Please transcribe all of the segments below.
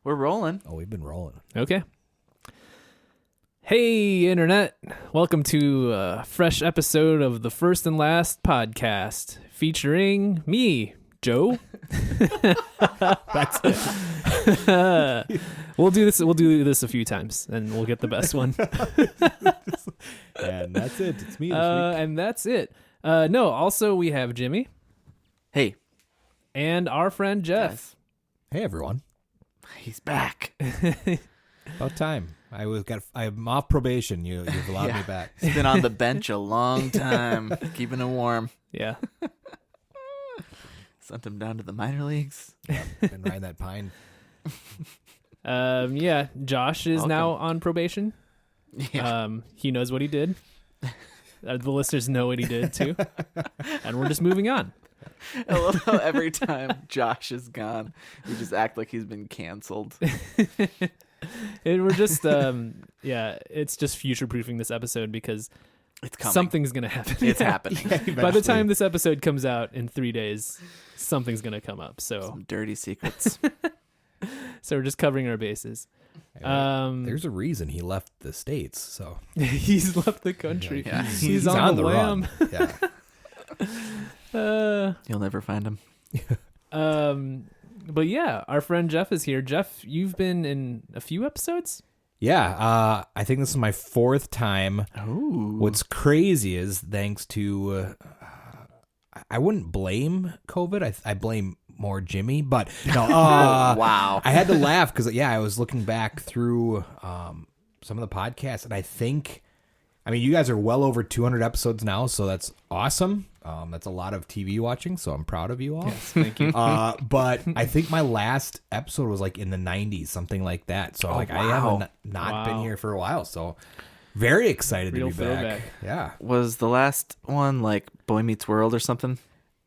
We're rolling. Oh, we've been rolling. Okay. Hey, Internet. Welcome to a fresh episode of the First and Last podcast featuring me, Joe. That's it. We'll do this a few times, and we'll get the best one. And that's it. It's me this week. And that's it. No, also we have Jimmy Hey, and our friend Jeff. Hey, everyone. he's back. About time. I'm off probation. You've allowed me back. He's been on the bench a long time, keeping it warm. Yeah. Sent him down to the minor leagues. Been riding that pine. Yeah. Josh is now on probation. Yeah. He knows what he did. The listeners know what he did too, and we're just moving on. I love how every time Josh is gone, we just act like he's been canceled. We're just it's just future proofing this episode because It's coming. something's gonna happen. It's happening. By the time this episode comes out in 3 days, something's gonna come up. So Some dirty secrets. we're just covering our bases. There's a reason he left the States. So He's left the country. Yeah. He's on the lam. run. Yeah. You'll never find him. But yeah, our friend Jeff is here. Jeff, you've been in a few episodes? Yeah. I think this is my 4th time. Ooh. What's crazy is thanks to, I wouldn't blame COVID. I blame more Jimmy, but no. Wow. I had to laugh because I was looking back through some of the podcasts, and I mean, you guys are well over 200 episodes now, so that's awesome. That's a lot of TV watching, so I'm proud of you all. Yes, thank you. But I think my last episode was like in the 90s, something like that. So I haven't not been here for a while, so very excited Real to be back. throwback. Yeah. Was the last one like Boy Meets World or something?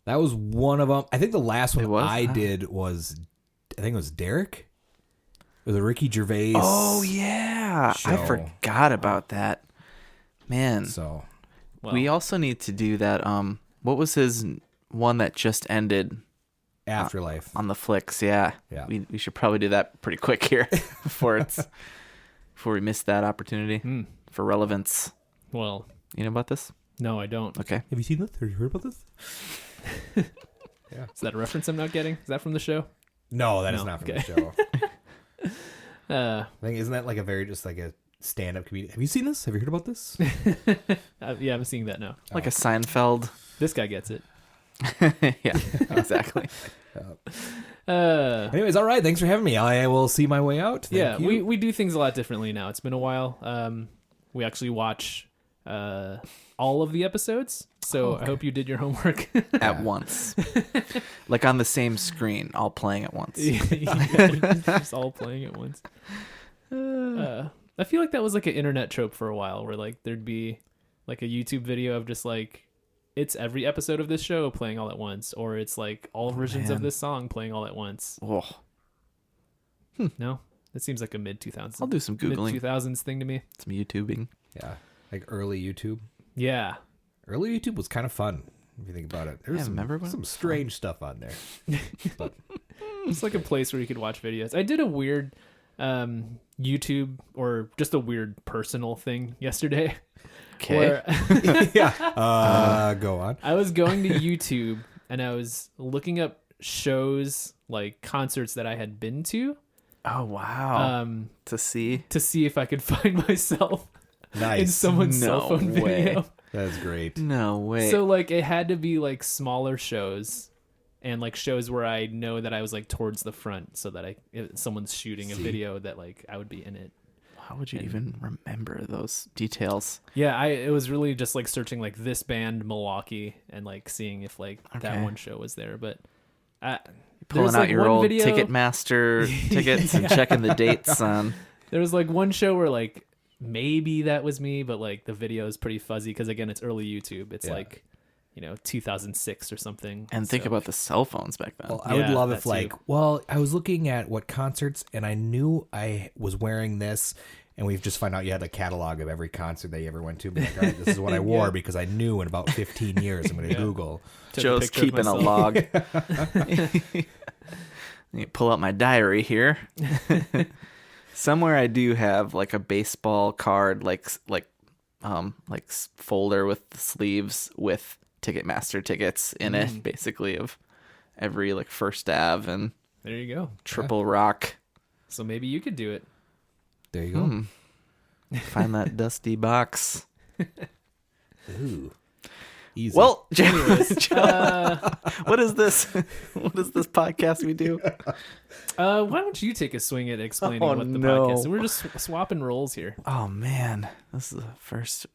That was one of them. I think the last one was? I did was, I think it was Derek. It was a Ricky Gervais. Oh, yeah. I show. forgot about that. Man. So Well, We also need to do that. What was his one that just ended Afterlife. on the flicks? Yeah. Yeah. We should probably do that pretty quick here before we miss that opportunity for relevance. well, You know about this? no, I don't. Okay. Have you seen this? Have you heard about this? Is that a reference I'm not getting? Is that from the show? No, that is No, not from okay. the show. I think isn't that like a stand-up comedian? Have you seen this? Have you heard about this? Yeah, I'm seeing that now. Like a Seinfeld. This guy gets it. Yeah, exactly. Anyways, all right. Thanks for having me. I will see my way out. Thank you. we do things a lot differently now. It's been a while. We actually watch all of the episodes, so I hope you did your homework. At once. Like on the same screen, all playing at once. Just all playing at once. I feel like that was like an internet trope for a while, where like there'd be like a YouTube video of just like it's every episode of this show playing all at once, or it's like all versions of man. this song playing all at once. Oh, No, it seems like a mid 2000s. I'll do some Googling. Mid 2000s thing to me. Some YouTubing. Yeah, like early YouTube. Yeah. Early YouTube was kind of fun if you think about it. There's remember when some strange stuff on there. But It's like a place where you could watch videos. I did a weird YouTube or just a weird personal thing yesterday. Okay. Where yeah, go on. I was going to YouTube and I was looking up shows, like concerts that I had been to, Oh, wow. um, To see. to see if I could find myself Nice. in someone's No cell phone way. video. That's great. No way. So like it had to be like smaller shows and like shows where I know that I was like towards the front, so that if someone's shooting a video that like I would be in it. How would you even remember those details? Yeah, it was really just like searching like this band Milwaukee and like seeing if like that Okay. one show was there. But Pulling there's, out like, your one old video- Ticketmaster tickets and checking the dates on. There was like one show where like maybe that was me, but like the video is pretty fuzzy because again it's early YouTube. It's Yeah. like 2006 or something. And think So- about the cell phones back then. Well, I would Yeah, love that if like, I was looking at what concerts and I knew I was wearing this, and we've just found out you had a catalog of every concert that you ever went to. Be like, all right, this is what I wore because I knew in about 15 years I'm going to Google. Took a Joe's picture of keeping a myself. log. Let me pull out my diary here. Somewhere I do have like a baseball card, folder with the sleeves with Ticketmaster tickets in it, basically, of every like First Ave and There you go. Triple Rock. So maybe you could do it. There you go. Find that dusty box. Ooh. Easy. Well, Anyways, what is this? What is this podcast we do? why don't you take a swing at explaining Oh, what the no. podcast is? We're just swapping roles here. Oh man, this is the first.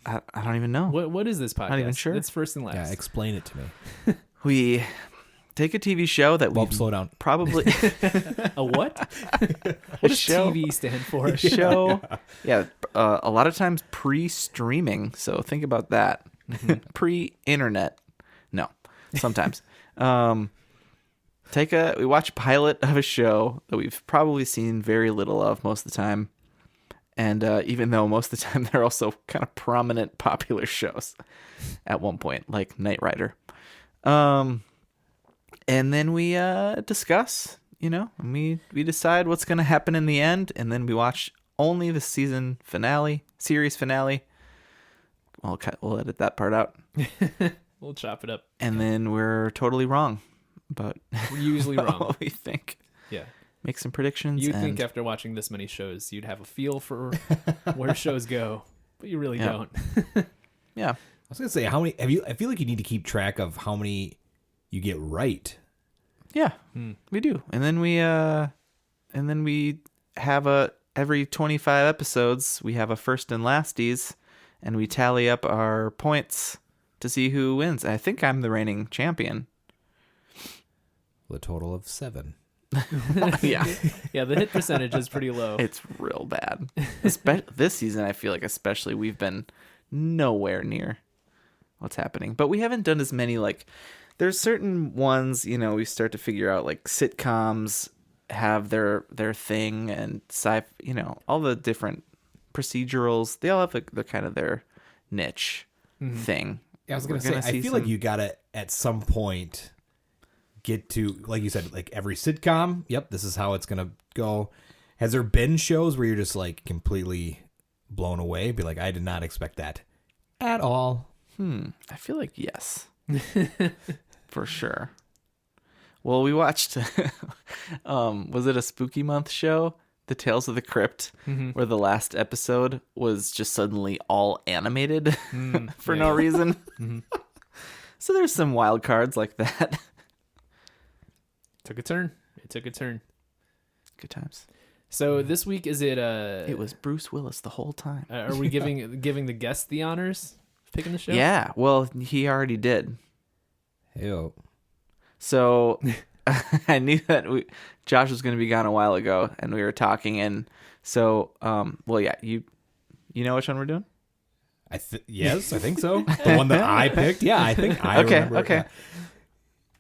I don't even know. What is this podcast? Not even sure. It's first and last. yeah, explain it to me. We take a TV show that we Bob, slow down. probably A what? a What does show. TV stand for? A show. Yeah, a lot of times pre-streaming. So think about that. Pre-internet. No, sometimes. We watch a pilot of a show that we've probably seen very little of most of the time. And even though most of the time they're also kind of prominent, popular shows at one point, like Knight Rider. And then we discuss, and we decide what's going to happen in the end. And then we watch only the series finale. We'll edit that part out. We'll chop it up. And then we're totally wrong. But We're usually wrong. what we think. Yeah. Make some predictions. You'd and think after watching this many shows, you'd have a feel for where shows go, but you really Yeah. don't. yeah. I was gonna say, how many have you? I feel like you need to keep track of how many you get right. Yeah, we do. And then we have every 25 episodes, we have a first and lasties, and we tally up our points to see who wins. I think I'm the reigning champion. The total of 7. Yeah. Yeah, the hit percentage is pretty low. It's real bad. This season, I feel like especially we've been nowhere near what's happening. But we haven't done as many, there's certain ones, we start to figure out, like sitcoms have their thing, and all the different procedurals, they all have the kind of their niche thing. Yeah, I was gonna say, I feel like you gotta at some point get to, like you said, like every sitcom. Yep, this is how it's gonna go. Has there been shows where you're just like completely blown away? Be like, I did not expect that at all. I feel like yes. For sure. Well, we watched was it a spooky month show? The Tales of the Crypt, where the last episode was just suddenly all animated for no reason. So there's some wild cards like that. Took a turn. It took a turn. Good times. So this week, is it It was Bruce Willis the whole time. are we giving the guest the honors of picking the show? Yeah, well, he already did. Ew. So I knew that Josh was going to be gone a while ago, and we were talking, and so well, yeah, you know which one we're doing? Yes, I think so. The one that I picked. Yeah, I think I remember. Okay.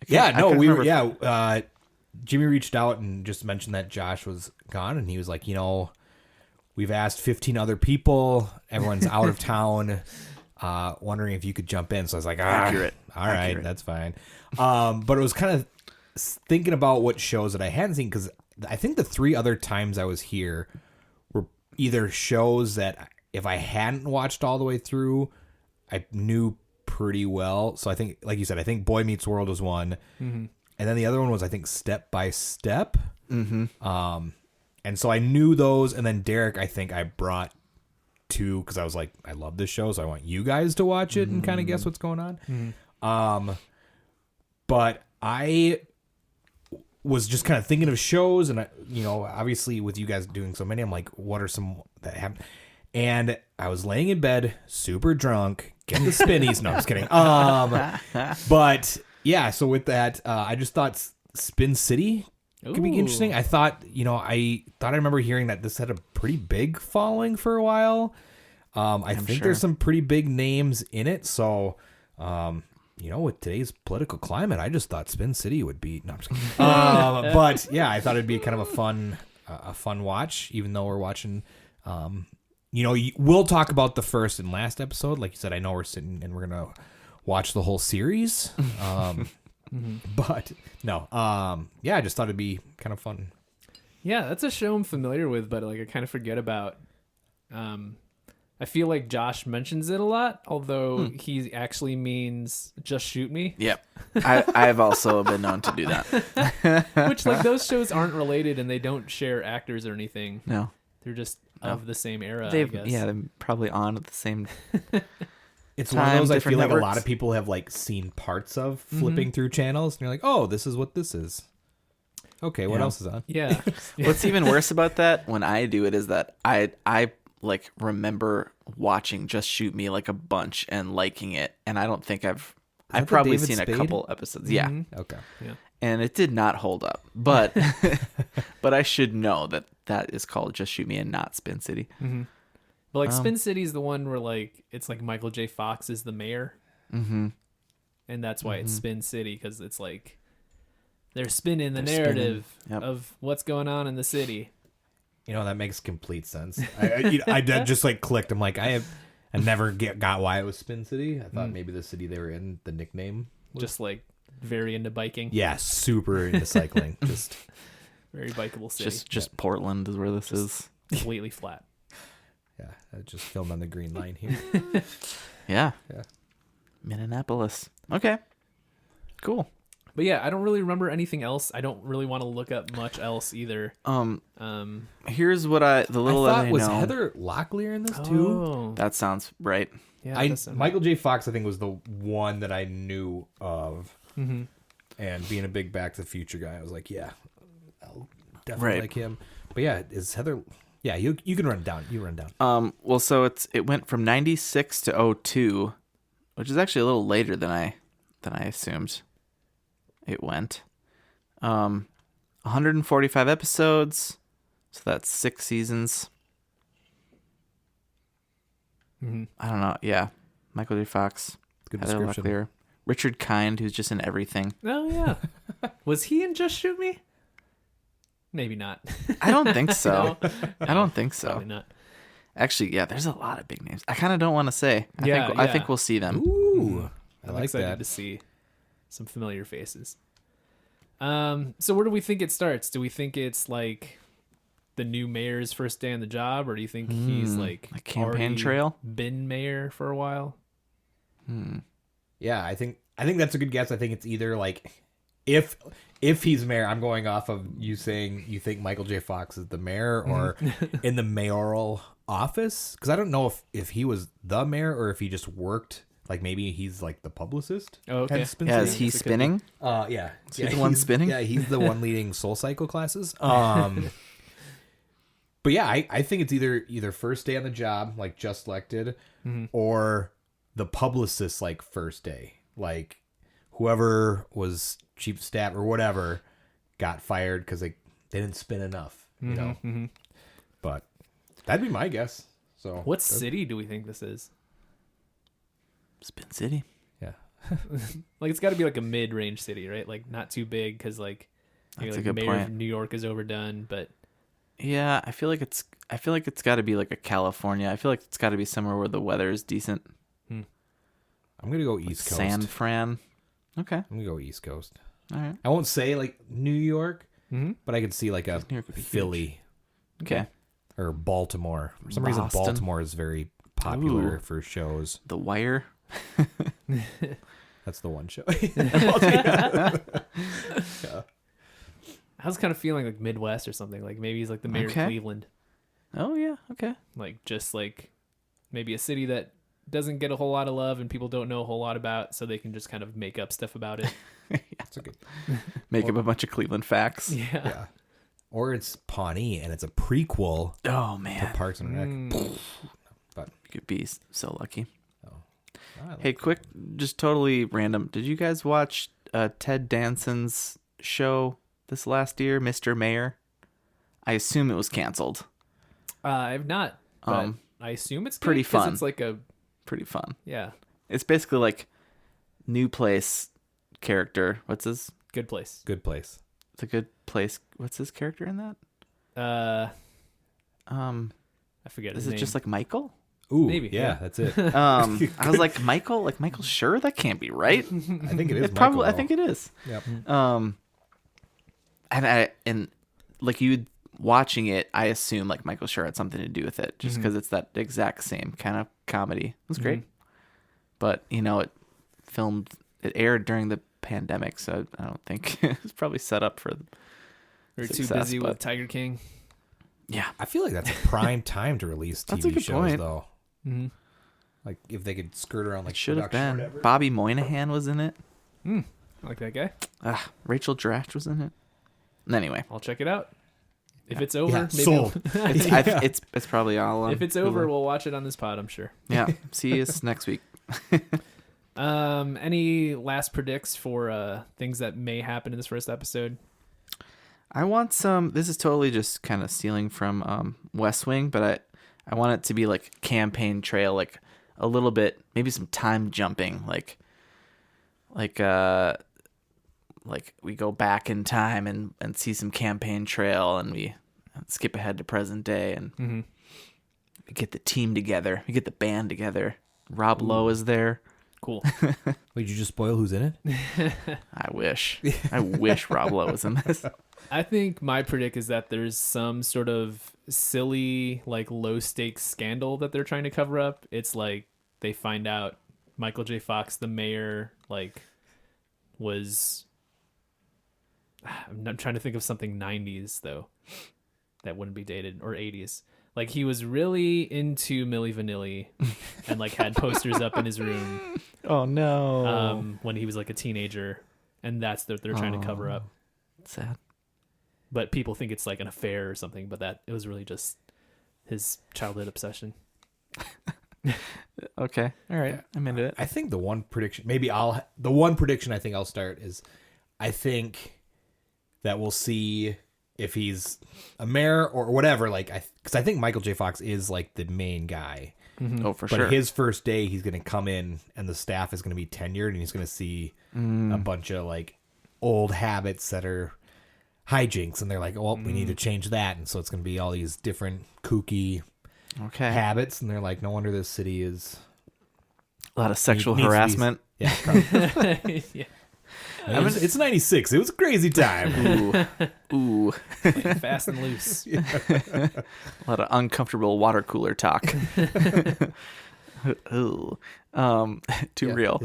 Yeah, I no, couldn't we were. remember. Yeah, Jimmy reached out and just mentioned that Josh was gone, and he was like, we've asked 15 other people. Everyone's out of town. Wondering if you could jump in. So I was like, Accurate. All right, Accurate. that's fine. But it was kind of thinking about what shows that I hadn't seen, because I think the 3 other times I was here were either shows that if I hadn't watched all the way through, I knew pretty well. So I think, like you said, I think Boy Meets World was one. And then the other one was, I think, Step by Step. And so I knew those. And then Derek, I think I brought 2 because I was like, I love this show, so I want you guys to watch it and kind of guess what's going on. But I was just kind of thinking of shows, and obviously with you guys doing so many, I'm like, what are some that happen? And I was laying in bed, super drunk, getting the spinnies. No, I'm just kidding. But yeah, so with that, I just thought Spin City could be interesting. I thought, I remember hearing that this had a pretty big following for a while. I think there's some pretty big names in it. So, with today's political climate, I just thought Spin City would be. No, I'm just kidding. But yeah, I thought it'd be kind of a fun watch, even though we're watching. We'll talk about the first and last episode. Like you said, I know we're sitting and we're gonna watch the whole series. But no, yeah, I just thought it'd be kind of fun. Yeah, that's a show I'm familiar with, but like I kind of forget about. I feel like Josh mentions it a lot, although he actually means "just shoot me," Yep. I've also been known to do that. which like those shows aren't related and they don't share actors or anything. No. They're just of the same era. I They've guess. yeah, they're probably on at the same It's time, one of those I different feel like a networks. lot of people have like seen parts of flipping through channels, and you're like, oh, this is what this is. Okay, what Yeah. else is on? Yeah. What's even worse about that when I do it is that I like remember watching Just Shoot Me like a bunch and liking it, and I don't think I've that the probably David seen Spade? a couple episodes. Yeah. Okay. Yeah. And it did not hold up. But but I should know that is called Just Shoot Me and not Spin City. But like Spin City's the one where like it's like Michael J. Fox is the mayor. Mm-hmm. And that's why it's Spin City, because it's like they're spinning the They're narrative spinning. Yep. of what's going on in the city. You know, that makes complete sense. I did just like clicked. I'm like, I never got why it was Spin City. I thought maybe the city they were in, the nickname. Just like very into biking. Yeah, super into cycling. Just Very bikeable city. Just Portland is where this is. completely flat. yeah, I just filmed on the green line here. Yeah. Yeah. Minneapolis. Okay. Cool. But yeah, I don't really remember anything else. I don't really want to look up much else either. Here's what the little I that thought I was know. Heather Locklear in this too. Oh, That sounds right. yeah. that does sound Michael J. Fox, I think, was the one that I knew of. Mm-hmm. And being a big Back to the Future guy, I was like, yeah, I'll definitely Right. like him. But yeah, is Heather? Yeah, you can run it down. You run it down. Well, so it went from 96 to 02, which is actually a little later than I assumed it went. 145 episodes, so that's 6 seasons. Mm-hmm. I don't know. Yeah, Michael J. Fox, Good Heather description. Locklear, Richard Kind, who's just in everything. Oh yeah. Was he in Just Shoot Me? Maybe not. I don't think so. I don't think so. Probably not. Actually, yeah, there's a lot of big names. I kind of don't want to say. I Yeah. think we'll see them. Ooh, I I'm like excited that. to see some familiar faces. So where do we think it starts? Do we think it's like the new mayor's first day on the job, or do you think he's like a campaign already trail? been mayor for a while? Yeah, I think that's a good guess. I think it's either like if he's mayor, I'm going off of you saying you think Michael J. Fox is the mayor or in the mayoral office, because I don't know if he was the mayor or if he just worked. Like maybe he's like the publicist. Oh, okay. at Spin Yeah, City. is he That's a good spinning? Yeah. he the one spinning? Yeah, he's the one leading Soul Cycle classes. But yeah, I think it's either first day on the job, like just elected, or the publicist like first day. Like whoever was chief of staff or whatever got fired because they didn't spin enough, you know. But that'd be my guess. So What city do we think this is? Spin City. yeah. Like it's got to be like a mid-range city, right? Like not too big, because like maybe That's a like good mayor of point. New York is overdone, but Yeah, I feel like it's got to be like a California. I feel like it's got to be somewhere where the weather is decent. I'm gonna go East Coast. San Fran. Okay. I'm gonna go East Coast. All right. I won't say like New York, but I could see like a New York would be Philly Okay. or Baltimore. For some reason, Boston. Baltimore is very popular Ooh. for shows. The Wire. That's the one show. I was kind of feeling like Midwest or something. Like maybe he's like the mayor Okay. of Cleveland. Oh yeah. Okay. Like just like maybe a city that doesn't get a whole lot of love and people don't know a whole lot about, so they can just kind of make up stuff about it. That's a good. Make up a bunch of Cleveland facts. Yeah. Yeah. Or it's Pawnee and it's a prequel Oh to man, Parks and Rec. But you could be so lucky. I like Hey, quick, just totally random. Did you guys watch Ted Danson's show this last year, Mr. Mayor? I assume it was canceled. I've not, but Um, I assume it's good, pretty 'cause fun. It's like a Pretty fun. yeah, It's basically like New Place character. What's his? good place. Good Place. It's a good place. What's his character in that? I forget Is his it name. just like Michael? Ooh, Maybe, yeah. that's it. I was like Michael Schur? That can't be right. I think it is. Probably, Michael, I think it is. Yep. And like you watching it, I assume like Michael Schur had something to do with it, just because it's that exact same kind of comedy. It was great, but it aired during the pandemic, so I don't think it was probably set up for. We're success, too busy but- with Tiger King. Yeah, I feel like that's a prime time to release TV That's a good shows, point. though. Mm-hmm. Like if they could skirt around like it should have production or been. whatever. Bobby Moynihan was in it. I like that guy. Rachel Dratch was in it. Anyway, I'll check it out. If it's over, maybe sold. it's probably all on. if it's over, Hulu. we'll watch it on this pod, I'm sure. Yeah. See you next week. Any last predicts for things that may happen in this first episode? I want some. This is totally just kind of stealing from West Wing, but I want it to be like campaign trail, like a little bit, maybe some time jumping, like we go back in time and see some campaign trail, and we skip ahead to present day, and we get the team together, we get the band together. Rob Lowe is there. Cool. Wait, did you just spoil who's in it? I wish Rob Lowe was in this. I think my predict is that there's some sort of silly, like low stakes scandal that they're trying to cover up. It's like they find out Michael J. Fox, the mayor, like was. I'm trying to think of something 90s though, that wouldn't be dated, or 80s. Like he was really into Milli Vanilli, and like had posters up in his room. Oh no! When he was like a teenager, and that's what they're trying to cover up. Sad. But people think it's like an affair or something, but that it was really just his childhood obsession. Okay. All right. I'm into it. I think the one prediction I think I'll start is I think that we'll see if he's a mayor or whatever, like because I think Michael J. Fox is like the main guy. Oh, for But sure. his first day, he's going to come in and the staff is going to be tenured, and he's going to see a bunch of like old habits that are hijinks, and they're like, "Oh, we need to change that," and so it's going to be all these different kooky habits, and they're like, "No wonder this city is A lot of sexual needs to be- hlot yeah." Probably. Yeah. I mean, it's 96. It was a crazy time. Ooh. Fast and loose. A lot of uncomfortable water cooler talk. Ooh. Too real.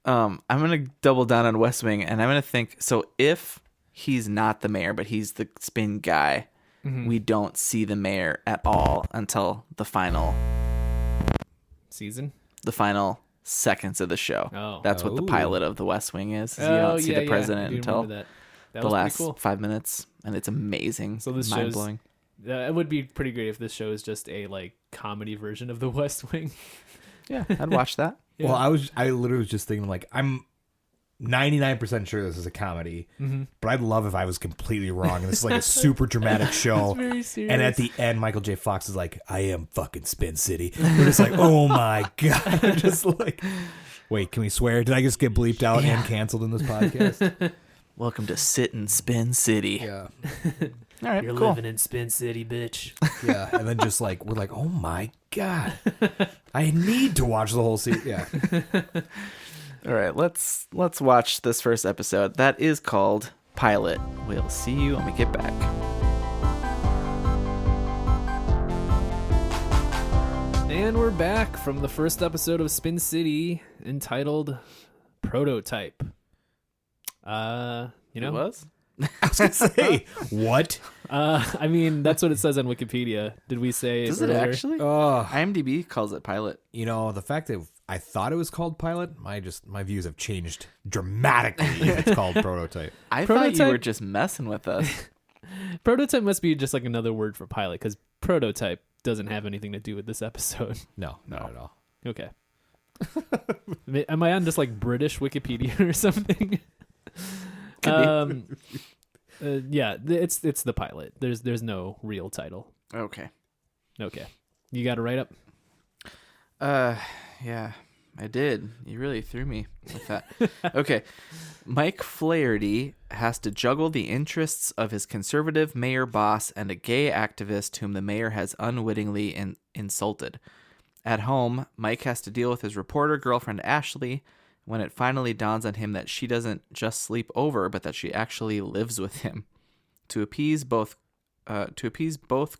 I'm gonna double down on West Wing, and I'm gonna think. So if he's not the mayor, but he's the spin guy, we don't see the mayor at all until the final seconds of the show. Oh. That's what the Oh. pilot of the West Wing is. You don't see the president I do until remember that the was last pretty cool. 5 minutes, and it's amazing. So this mind shows- blowing. It would be pretty great if this show is just a like comedy version of The West Wing. Yeah, I'd watch that. Yeah. Well, I literally was just thinking, like, I'm 99% sure this is a comedy, but I'd love if I was completely wrong and this is like a super dramatic show. Very serious. And at the end, Michael J. Fox is like, "I am fucking Spin City." We're just like, "Oh my God." Just like, wait, can we swear? Did I just get bleeped out and canceled in this podcast? Welcome to Sit and Spin City. Yeah. All right, You're cool. living in Spin City, bitch. Yeah. And then just like, we're like, "Oh my God. I need to watch the whole season." Yeah. All right, let's watch this first episode. That is called Pilot. We'll see you when we get back. And we're back from the first episode of Spin City, entitled Prototype. It was? I was going to say, what? I mean, that's what it says on Wikipedia. Did we say Does it earlier? actually? Oh, IMDb calls it Pilot. you know, the fact that I thought it was called Pilot, my views have changed dramatically if it's called Prototype. I thought you Prototype? were just messing with us. Prototype must be just like another word for pilot, because prototype doesn't have anything to do with this episode. No, not at all. Okay. Am I on just like British Wikipedia or something? Yeah, it's the pilot. There's no real title. Okay. Okay. You got it right up? Yeah, I did. You really threw me with that. Okay. Mike Flaherty has to juggle the interests of his conservative mayor boss and a gay activist whom the mayor has unwittingly insulted. At home, Mike has to deal with his reporter girlfriend Ashley when it finally dawns on him that she doesn't just sleep over, but that she actually lives with him. To appease both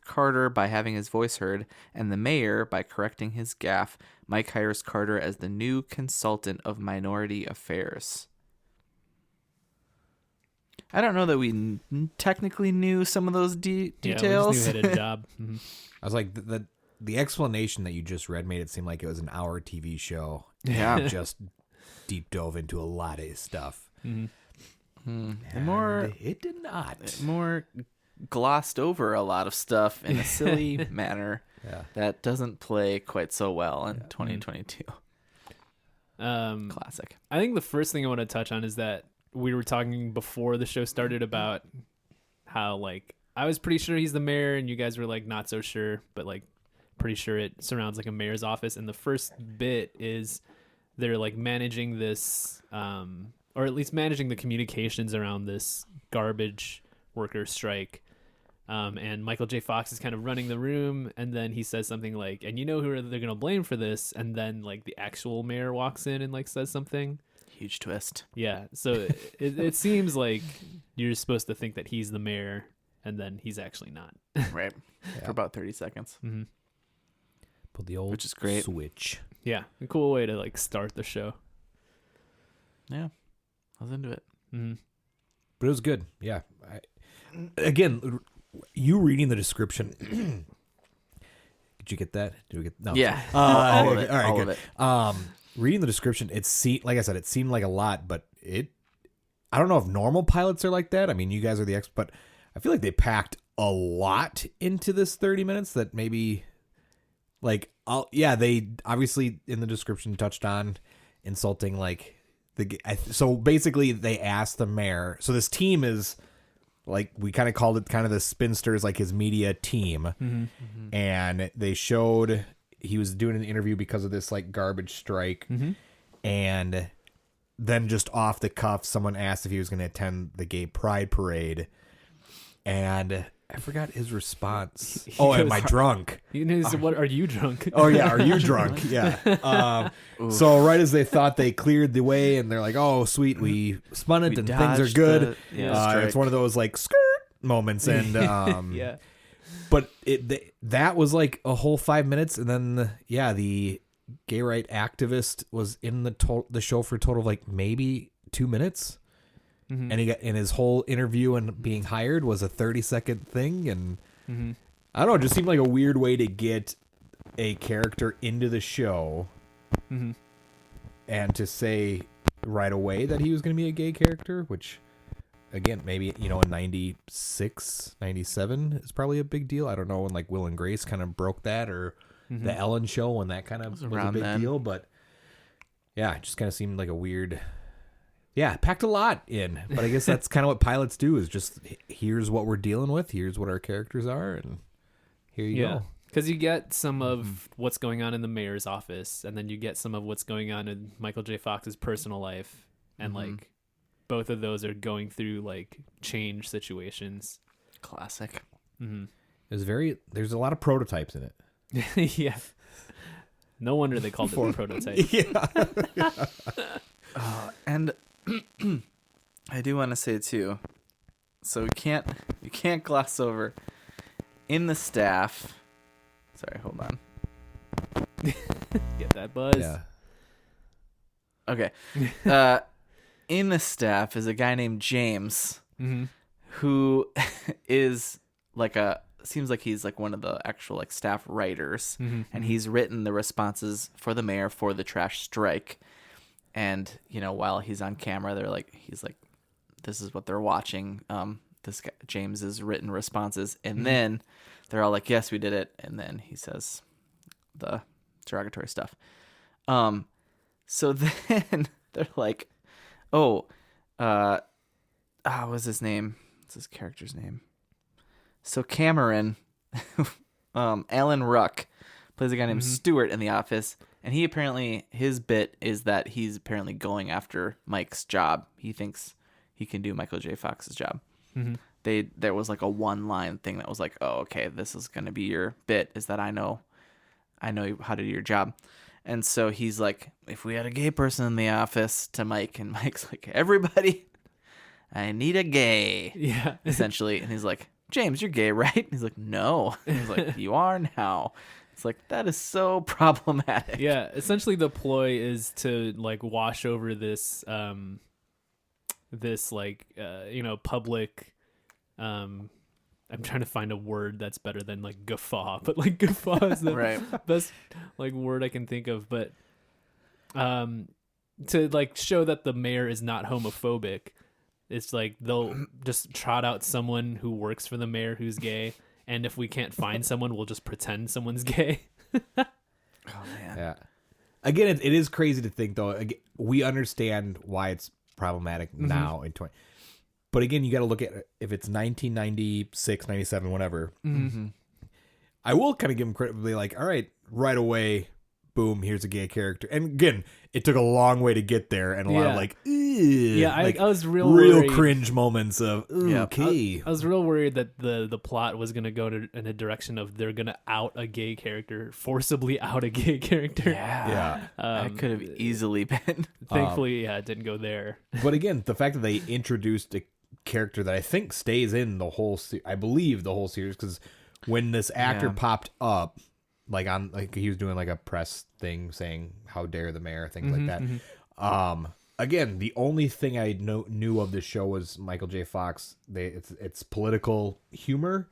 Carter by having his voice heard and the mayor by correcting his gaffe, Mike hires Carter as the new consultant of minority affairs. I don't know that we technically knew some of those details. Yeah, we just knew he had a job. Mhm. I was like, the explanation that you just read made it seem like it was an hour TV show. Yeah. It just deep dove into a lot of stuff. Mhm. And it did not. More glossed over a lot of stuff in a silly manner that doesn't play quite so well in 2022. Classic. I think the first thing I want to touch on is that we were talking before the show started about how, like, I was pretty sure he's the mayor and you guys were like not so sure, but like pretty sure it surrounds like a mayor's office. And the first bit is they're like managing this, or at least managing the communications around this garbage worker strike. And Michael J. Fox is kind of running the room, and then he says something like, and you know who they're going to blame for this? And then like the actual mayor walks in and like says something. Huge twist. Yeah. So it seems like you're supposed to think that he's the mayor, and then he's actually not. Right. For about 30 seconds. Mm-hmm. Pulled the old Which is great. switch. Yeah. A cool way to like start the show. Yeah. I was into it. Mm-hmm. But it was good. Yeah. Again, you reading the description. Did you get that? Did we get no? Yeah. All of it. All right, All good. of it. Reading the description, like I said, it seemed like a lot, but I don't know if normal pilots are like that. I mean, you guys are the but I feel like they packed a lot into this 30 minutes that maybe they obviously in the description touched on insulting like so basically they asked the mayor. So this team is like, we kind of called it kind of the spinsters, like his media team. Mm-hmm. And they showed he was doing an interview because of this like garbage strike. Mm-hmm. And then just off the cuff, someone asked if he was going to attend the gay pride parade. And I forgot his response. He Am goes, I drunk? He said, "What are you drunk?" Oh yeah, are you drunk? Yeah. So right as they thought they cleared the way, and they're like, "Oh, sweet, we spun it, We and things are dodged good." strike. It's one of those like skirt moments, and Yeah. But that was like a whole 5 minutes, and then the gay right activist was in the show for a total of like maybe 2 minutes. Mm-hmm. And he got in his whole interview and being hired was a 30-second thing, and Mm-hmm. I don't know, it just seemed like a weird way to get a character into the show, Mm-hmm. and to say right away that he was going to be a gay character, which again, maybe in 96, 97 is probably a big deal. I don't know when like Will and Grace kind of broke that, or Mm-hmm. the Ellen Show when that kind of was a around big then. deal, but yeah, it just kind of seemed like a weird. Yeah, packed a lot in, but I guess that's kind of what pilots do, is just here's what we're dealing with, here's what our characters are, and here you go. Because you get some of what's going on in the mayor's office, and then you get some of what's going on in Michael J. Fox's personal life, and like both of those are going through like change situations. Classic. Mm-hmm. There's a lot of prototypes in it. Yeah. No wonder they called it the prototype. Yeah. And I do want to say too, so you can't gloss over in the staff. Sorry, hold on. Get that buzz. Yeah. Okay. In the staff is a guy named James, Mm-hmm. who is seems like he's like one of the actual like staff writers, and he's written the responses for the mayor for the trash strike. And while he's on camera, he's like, this is what they're watching. This guy James's written responses, and then they're all like, yes, we did it. And then he says the derogatory stuff. So then they're like, what's his name? What's his character's name? So Cameron, Alan Ruck, plays a guy named Stuart in The Office, and his bit is that he's apparently going after Mike's job. He thinks he can do Michael J. Fox's job. Mm-hmm. There was like a one-line thing that was like, oh, okay, this is going to be your bit, is that I know I know how to do your job. And so he's like, if we had a gay person in the office, to Mike, and Mike's like, everybody, I need a gay, Yeah. essentially. And he's like, James, you're gay, right? And he's like, no. And he's like, you are now. It's like, that is so problematic. Yeah, essentially the ploy is to like wash over this public I'm trying to find a word that's better than like guffaw, but like guffaw is the Right. best like word I can think of, but to like show that the mayor is not homophobic. It's like they'll just trot out someone who works for the mayor who's gay, and if we can't find someone, we'll just pretend someone's gay. Oh, man. Yeah. Again, it is crazy to think, though. We understand why it's problematic now in 20. But again, you got to look at if it's 1996, 97, whatever. Mm-hmm. I will kind of give him credit, be like, all right, right away, boom, here's a gay character. And again, it took a long way to get there, and a lot of like, yeah, like I was real worried. worried. Cringe moments of, okay. I was real worried that the plot was going to go in a direction of they're going to out a gay character, forcibly out a gay character. Yeah. That could have easily been. Thankfully, it didn't go there. But again, the fact that they introduced a character that I think stays in the whole, I believe the whole series, because when this actor popped up, like on like he was doing like a press thing saying how dare the mayor, things like that. Again, the only thing I knew of this show was Michael J. Fox. It's political humor,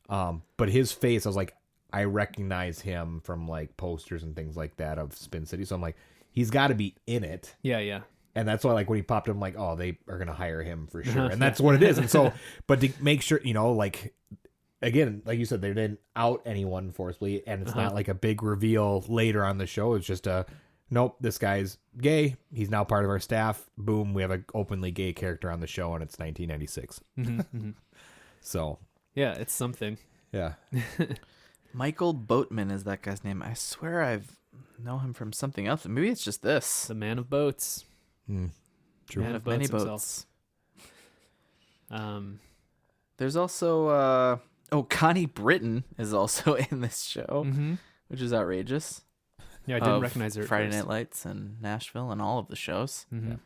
but his face, I was like, I recognize him from like posters and things like that of Spin City. So I'm like, he's got to be in it. Yeah. And that's why, like, when he popped up, I'm like, oh, they are going to hire him for sure. And that's what it is. And so, but to make sure, like, again, like you said, they didn't out anyone forcibly. And it's not like a big reveal later on the show. It's just nope, this guy's gay. He's now part of our staff. Boom, we have an openly gay character on the show, and it's 1996. So. Yeah, it's something. Yeah. Michael Boatman is that guy's name. I swear I've know him from something else. Maybe it's just this. The man of boats. True. Man of Many boats boats. There's also Connie Britton is also in this show, which is outrageous. Yeah, I didn't recognize her. Friday Night Lights and Nashville and all of the shows. Mm-hmm. Yeah.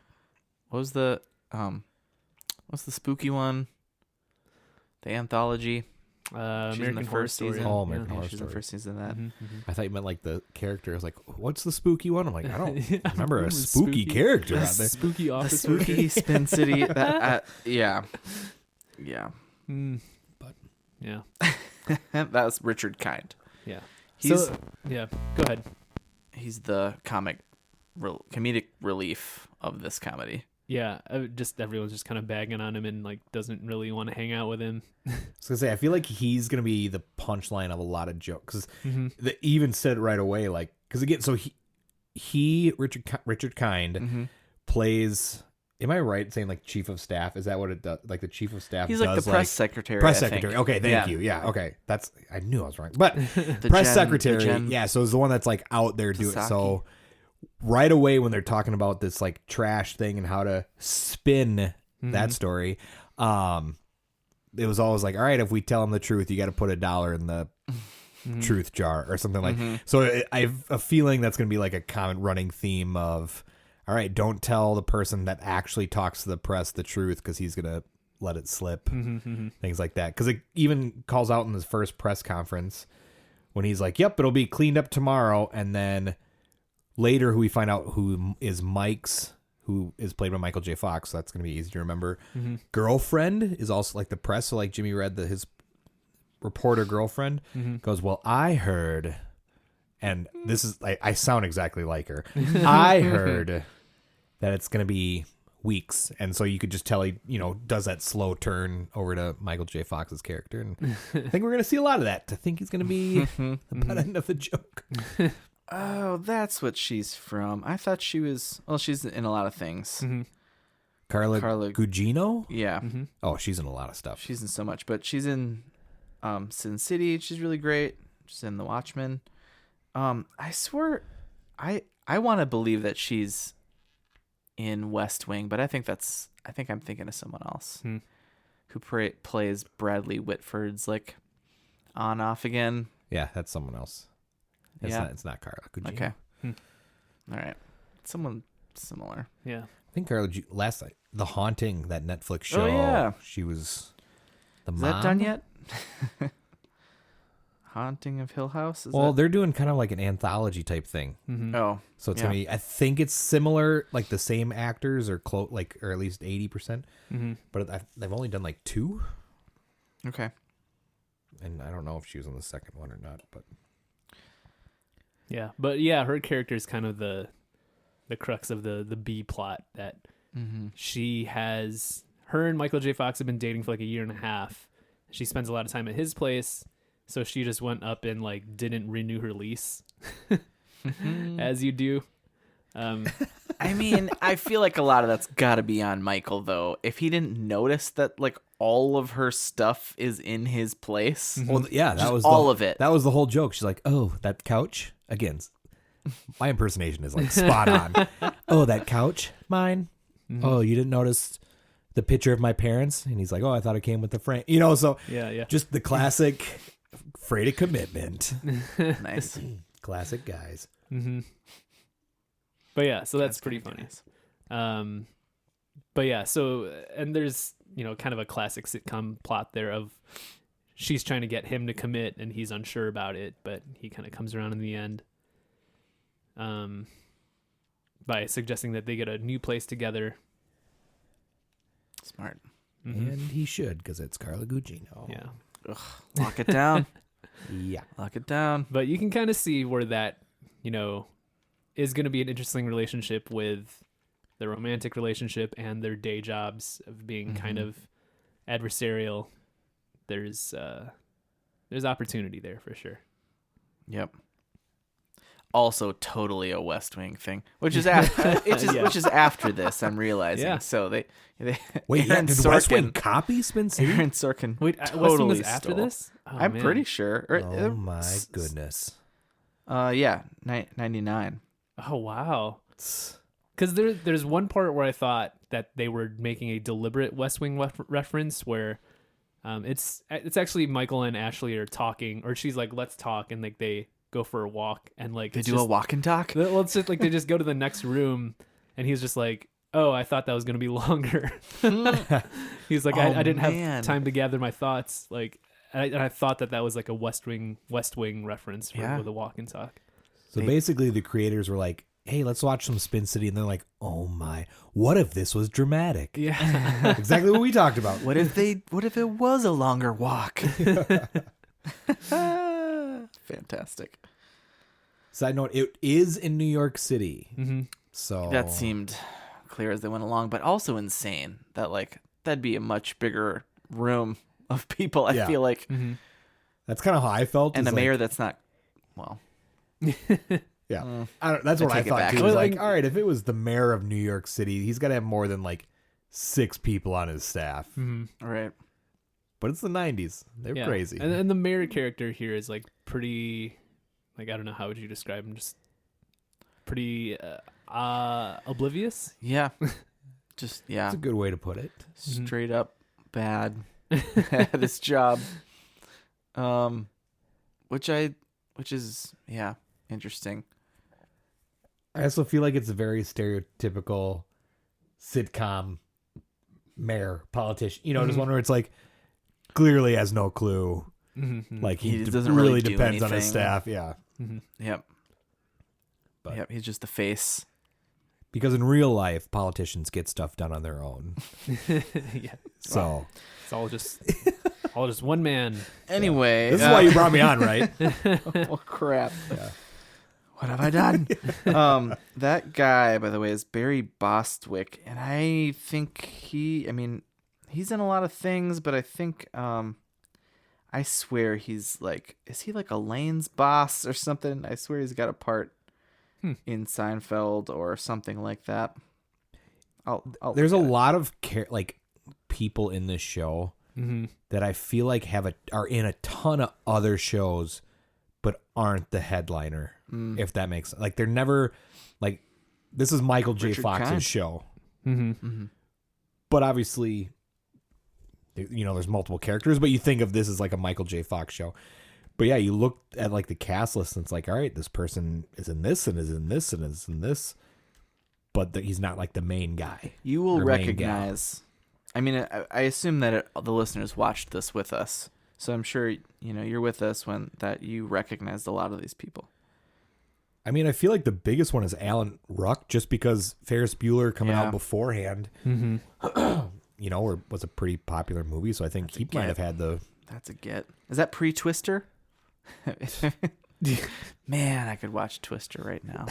What was the what's the spooky one? The anthology. She's American in the Horror first Story. season. Oh, American Yeah, Horror she's in the Story. first season of that. I thought you meant like the character. I was like, what's the spooky one? I'm like, I don't remember a Remember spooky character out there. Spooky The office spooky worker. Spin City. That, yeah. But yeah, That was Richard Kind. yeah. He's So yeah, go ahead. he's the comedic relief of this comedy. Yeah, just everyone's just kind of bagging on him and like doesn't really want to hang out with him. I was gonna say, I feel like he's gonna be the punchline of a lot of jokes. Mm-hmm. They even said right away, like, because again, so Richard Kind plays. Am I right saying like chief of staff? Is that what it does? Like the chief of staff. He's does, like the press secretary. Press I think. secretary. Okay, thank you. Yeah, okay. I knew I was wrong, but The press Jen- secretary. the Jen Yeah, so it's the one that's like out there doing. Psaki. So right away when they're talking about this like trash thing and how to spin that story, it was always like, all right, if we tell them the truth, you got to put $1 in the truth jar or something like. So I have a feeling that's going to be like a common running theme of, all right, don't tell the person that actually talks to the press the truth because he's going to let it slip. Things like that. Because it even calls out in his first press conference when he's like, yep, it'll be cleaned up tomorrow. And then later we find out who is Mike's, who is played by Michael J. Fox. So that's going to be easy to remember. Girlfriend is also like the press. So like Jimmy read his reporter girlfriend goes, well, I heard, and this is, I sound exactly like her. I heard that it's going to be weeks. And so you could just tell he, does that slow turn over to Michael J. Fox's character. And I think we're going to see a lot of that. I think he's going to be the butt end of the joke. Oh, that's what she's from. I thought she was. Well, she's in a lot of things. Carla Gugino? Yeah, Oh, she's in a lot of stuff. she's in so much, but she's in Sin City. She's really great. She's in The Watchmen. I swear, I want to believe that she's in West Wing, but I think I'm thinking of someone else who plays Bradley Whitford's like on off again. Yeah, that's someone else. It's not Carla Gugino. Okay. All right. Someone similar. Yeah. I think Carla last night, The Haunting, that Netflix show. Oh, yeah. She was the Is mom. that done yet? Haunting of Hill House? They're doing kind of like an anthology type thing. Mm-hmm. Oh. So it's gonna be, I think it's similar, like the same actors or or at least 80%. Mm-hmm. But they've only done like 2. Okay. And I don't know if she was on the second one or not, but Yeah, but yeah, her character is kind of the crux of the B plot that her and Michael J. Fox have been dating for like a year and a half. She spends a lot of time at his place, so she just went up and like didn't renew her lease, as you do. I mean, I feel like a lot of that's got to be on Michael, though. If he didn't notice that, like, all of her stuff is in his place. well, yeah, that Just was all of it. That was the whole joke. She's like, "Oh, that couch." Again, my impersonation is like spot on. "Oh, that couch, mine." "Oh, you didn't notice the picture of my parents?" And he's like, "Oh, I thought it came with the frame." So Yeah. just the classic afraid of commitment. Nice. Classic guys. Mm-hmm. But yeah, so that's pretty funny. Nice. But yeah, so and there's kind of a classic sitcom plot there of she's trying to get him to commit and he's unsure about it, but he kind of comes around in the end. By suggesting that they get a new place together. Smart. Mm-hmm. And he should, because it's Carla Gugino. Yeah. Ugh, lock it down. Yeah. Lock it down. But you can kind of see where that, is going to be an interesting relationship with the romantic relationship and their day jobs of being kind of adversarial. There's opportunity there for sure. Yep. Also, totally a West Wing thing, which is after, which is after this. I'm realizing. Yeah. So they Wait, Aaron did West Wing Sorkin- copy Spin City? Aaron Sorkin. Wait, totally West Wing was after stole. this? Oh, I'm man. pretty sure. Oh my goodness. Yeah, 99. Oh wow. Because there's one part where I thought that they were making a deliberate West Wing reference where it's actually Michael and Ashley are talking, or she's like, "Let's talk," and like they go for a walk and like They it's do a walk and talk. Well, it's just like they just go to the next room, and he's just like, "Oh, I thought that was gonna be longer." He's like, I didn't man. have time to gather my thoughts. Like, and I thought that was like a West Wing reference with a walk and talk. So basically, the creators were like, "Hey, let's watch some Spin City," and they're like, "Oh my, what if this was dramatic?" Yeah. Exactly what we talked about. What if it was a longer walk? Fantastic. Side note: it is in New York City, Mm-hmm. so That seemed clear as they went along, but also insane that that'd be a much bigger room of people. I Yeah. feel like, that's kind of how I felt. and is a mayor like, that's not well. yeah, that's what I take it thought back. too. I It was was like, all right, if it was the mayor of New York City, he's got to have more than like 6 people on his staff. Mm-hmm. Right. But it's the 90s; they're Yeah. crazy. And the mayor character here is like pretty, like, I don't know, how would you describe him? Just pretty oblivious. Yeah. Just That's a good way to put it. straight up bad at his job. Which is interesting. I also feel like it's a very stereotypical sitcom mayor politician. Just one where it's like clearly has no clue. Mm-hmm. Like He he doesn't really really do depends on his anything. staff. Yeah, Yep. But- Yep. He's just the face. because in real life, politicians get stuff done on their own. Yeah. So It's all just one man. Anyway, this is why you brought me on, right? oh crap. What have I done? That guy, by the way, is Barry Bostwick, and I think he's in a lot of things, but I think I swear he's like, is he like Elaine's boss or something? I swear he's got a part in Seinfeld or something like that. There's a lot of people in this show that I feel like are in a ton of other shows, but aren't the headliner. If that makes sense. Like they're never like, this is Michael J. Richard Fox's Kind. show, Mm-hmm. but obviously, there's multiple characters. But you think of this as like a Michael J. Fox show, But yeah, you look at like the cast list and it's like, all right, this person is in this and is in this and is in this, but he's not like the main guy. You will or main gal. recognize. I mean, I assume that the listeners watched this with us, so I'm sure you're with us when that you recognized a lot of these people. I mean, I feel like the biggest one is Alan Ruck, just because Ferris Bueller coming Yeah. out beforehand, or was a pretty popular movie. So I think he might have had the. That's a get. Is that pre-Twister? Man, I could watch Twister right now.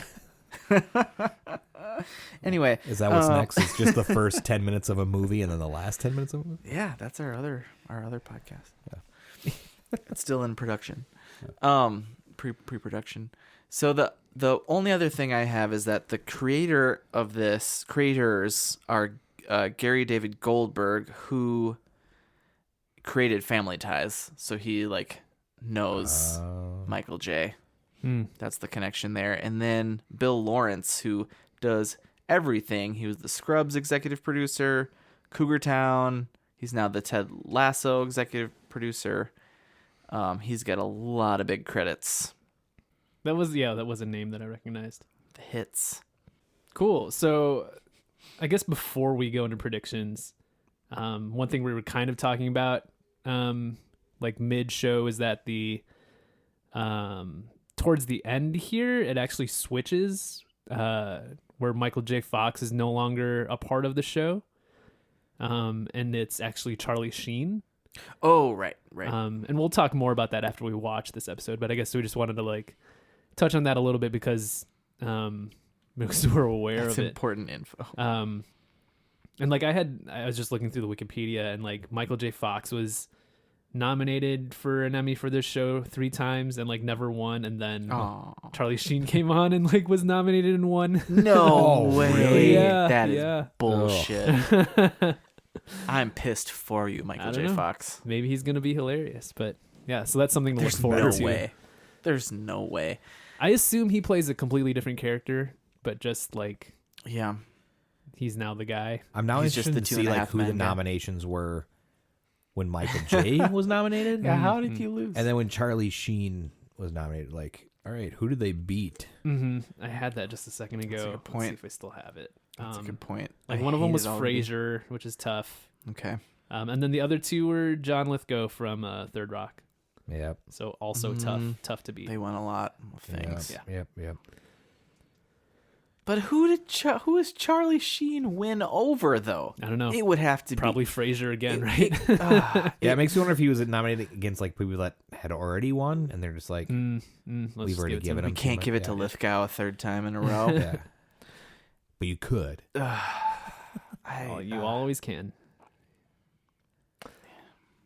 Anyway, Is that what's next? It's just the first 10 minutes of a movie and then the last 10 minutes of a movie? yeah, that's our other podcast. Yeah. It's still in production. Pre-production. So the only other thing I have is that the creators are Gary David Goldberg, who created Family Ties. So he knows Michael J. That's the connection there. And then Bill Lawrence, who does everything. He was the Scrubs executive producer, Cougar Town. He's now the Ted Lasso executive producer. He's got a lot of big credits. That was a name that I recognized. The hits. Cool. So I guess before we go into predictions, one thing we were kind of talking about mid-show is that the towards the end here, it actually switches where Michael J. Fox is no longer a part of the show. And it's actually Charlie Sheen. Oh, right. And we'll talk more about that after we watch this episode, but I guess we just wanted to touch on that a little bit because we're aware That's of it. important info. And I was just looking through the Wikipedia, and Michael J. Fox was nominated for an Emmy for this show 3 times and never won, and then Charlie Sheen came on and was nominated and won. No way. Really? Yeah, That is yeah. bullshit. I'm pissed for you, Michael J. know. Fox. Maybe he's gonna be hilarious, but yeah, so that's something to There's look forward no to. way. There's no way. I assume he plays a completely different character, but just Yeah. he's now the guy. I'm now He's just interested the to see 2.5 who the men guy. nominations were when Michael J. was nominated. Yeah, how did you lose? And then when Charlie Sheen was nominated, all right, who did they beat? I had that just a second ago. That's a good Let's point. see if I still have it. That's a good point. I One of them hate was it already. Frasier, which is tough. Okay. And then the other 2 were John Lithgow from Third Rock. Yep. So also tough to beat. They won a lot of things. Yeah. Yep. But who is Charlie Sheen win over, though? I don't know. It would have to Probably be Frasier again, right? Yeah, it makes me wonder if he was nominated against people that had already won, and they're just like, Let's we've just already give it to given him. him. We can't too give it much. to Yeah. Lithgow a third time in a row. Yeah. But you could. You always can.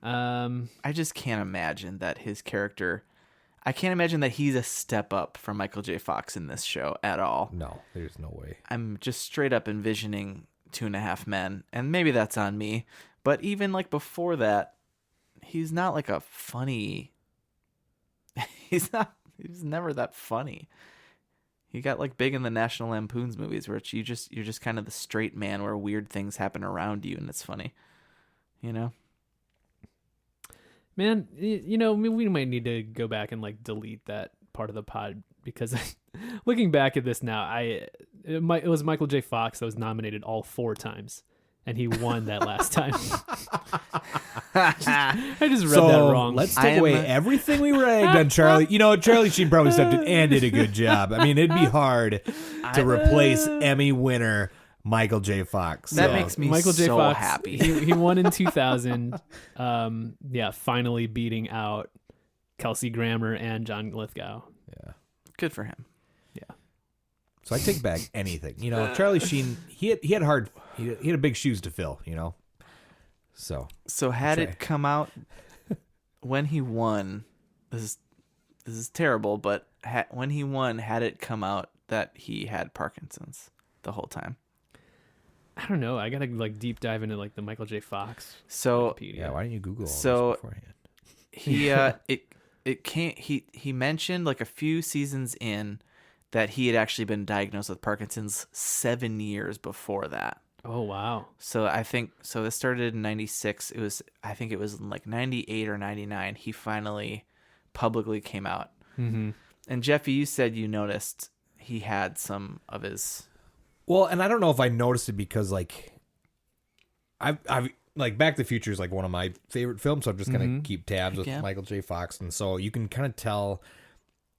I just can't imagine that his character. I can't imagine that he's a step up from Michael J. Fox in this show at all. No, there's no way. I'm just straight up envisioning 2.5 Men, and maybe that's on me. But even before that, he's not a funny. He's never that funny. He got big in the National Lampoon's movies, where you're just kind of the straight man where weird things happen around you, and it's funny, Man, we might need to go back and delete that part of the pod because looking back at this now, it was Michael J. Fox that was nominated all 4 times, and he won that last time. I just read that wrong. Let's take away everything we ragged on Charlie. Charlie Sheen probably stepped in and did a good job. I mean, it'd be hard to replace Emmy winner Michael J. Fox. That makes me Michael J. so Fox, happy. He won in 2000. Finally beating out Kelsey Grammer and John Lithgow. Yeah. Good for him. Yeah. So I take back anything. Charlie Sheen, he had big shoes to fill, So had it come out when he won, this is terrible, but when he won, had it come out that he had Parkinson's the whole time? I don't know. I gotta deep dive into the Michael J. Fox. So Wikipedia. yeah, why didn't you Google all So- this beforehand? he mentioned a few seasons in that he had actually been diagnosed with Parkinson's 7 years before that. Oh wow. So I think this started in 96. I think it was in 98 or 99. He finally publicly came out. Mm-hmm. And Jeffy, you said you noticed he had some of his. Well, and I don't know if I noticed it because like I've like Back to the Future is like one of my favorite films, so I'm just gonna keep tabs with Michael J. Fox, and so you can kind of tell.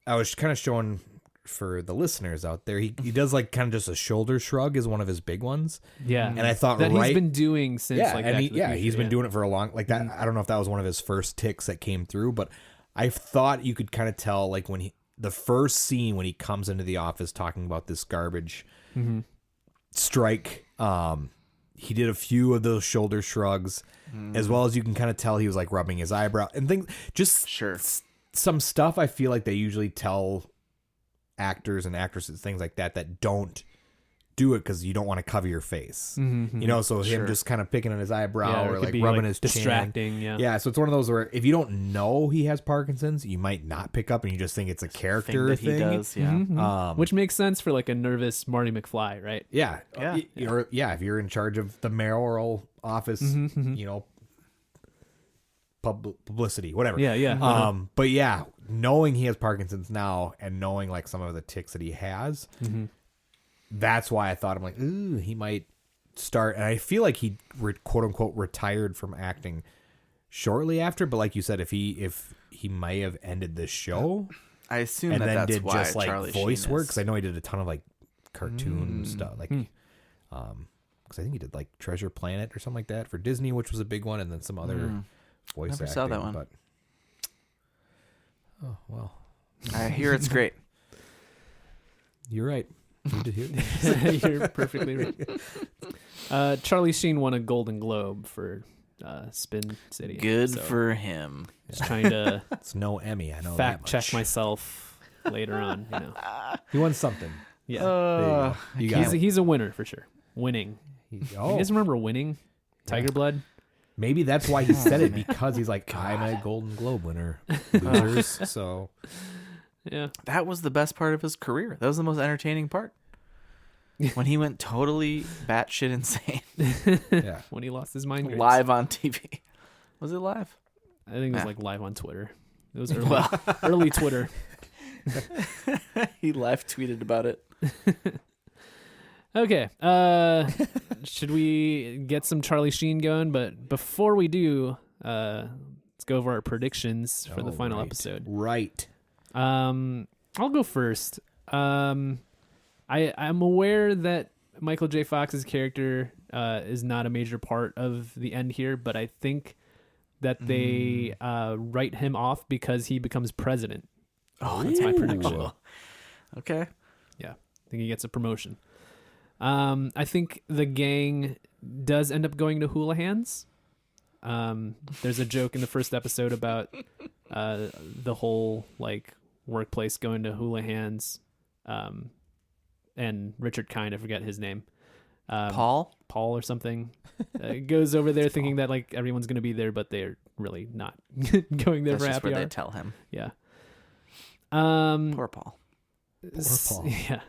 I was kind of showing for the listeners out there, he does like kind of just a shoulder shrug is one of his big ones. Yeah, and I thought that he's been doing since like and Back to the Future, he's been doing it for a long like that. I don't know if that was one of his first ticks that came through, but I thought you could kind of tell like when the first scene when he comes into the office talking about this garbage strike. He did a few of those shoulder shrugs, as well as you can kind of tell he was like rubbing his eyebrow and things. Just some stuff I feel like they usually tell actors and actresses, things like that don't do it because you don't want to cover your face. You know, so him just kind of picking on his eyebrow or like rubbing his chin. Distracting, yeah. So it's one of those where if you don't know he has Parkinson's, you might not pick up and you just think it's a character that he does, which makes sense for like a nervous Marty McFly, right? Yeah. If you're in charge of the mayoral office, you know, publicity, whatever. But yeah, knowing he has Parkinson's now and knowing like some of the tics that he has, that's why I thought I'm like, ooh, he might start. And I feel like he quote unquote retired from acting shortly after. But like you said, if he may have ended this show, I assume and that then that's did why just like Charlie voice Sheen work, is. because I know he did a ton of like cartoon stuff, like because I think he did like Treasure Planet or something like that for Disney, which was a big one, and then some other voice Never acting. saw that one. But oh well, I hear it's great. you're right. You did hear You're perfectly right. Charlie Sheen won a Golden Globe for Spin City. Good so for him. just trying to it's no Emmy. I know fact that check much. myself later on. You know, He won something. yeah, There you go. You got it. he's a winner for sure. Winning. You Oh, guys remember Winning? Tiger Blood. maybe that's why he said it, because he's like, I'm a Golden Globe winner, losers. So Yeah. That was the best part of his career. That was the most entertaining part. When he went totally batshit insane. yeah, When he lost his mind. Grace. Live on TV. Was it live? I think it was Yeah. like live on Twitter. It was early, early Twitter. He live tweeted about it. Okay. Should we get some Charlie Sheen going? But before we do, let's go over our predictions for the final episode. Right. I'll go first. I'm aware that Michael J. Fox's character is not a major part of the end here, but I think that they write him off because he becomes president. Oh, that's my prediction. Okay. Yeah, I think he gets a promotion. I think the gang does end up going to Houlihan's. There's a joke in the first episode about the whole like workplace going to Houlihan's, and Richard Kind, I forget his name, Paul or something, goes over there thinking that like everyone's gonna be there, but they're really not going there That's for just happy where hour. they tell him. Yeah. Poor Paul. Yeah.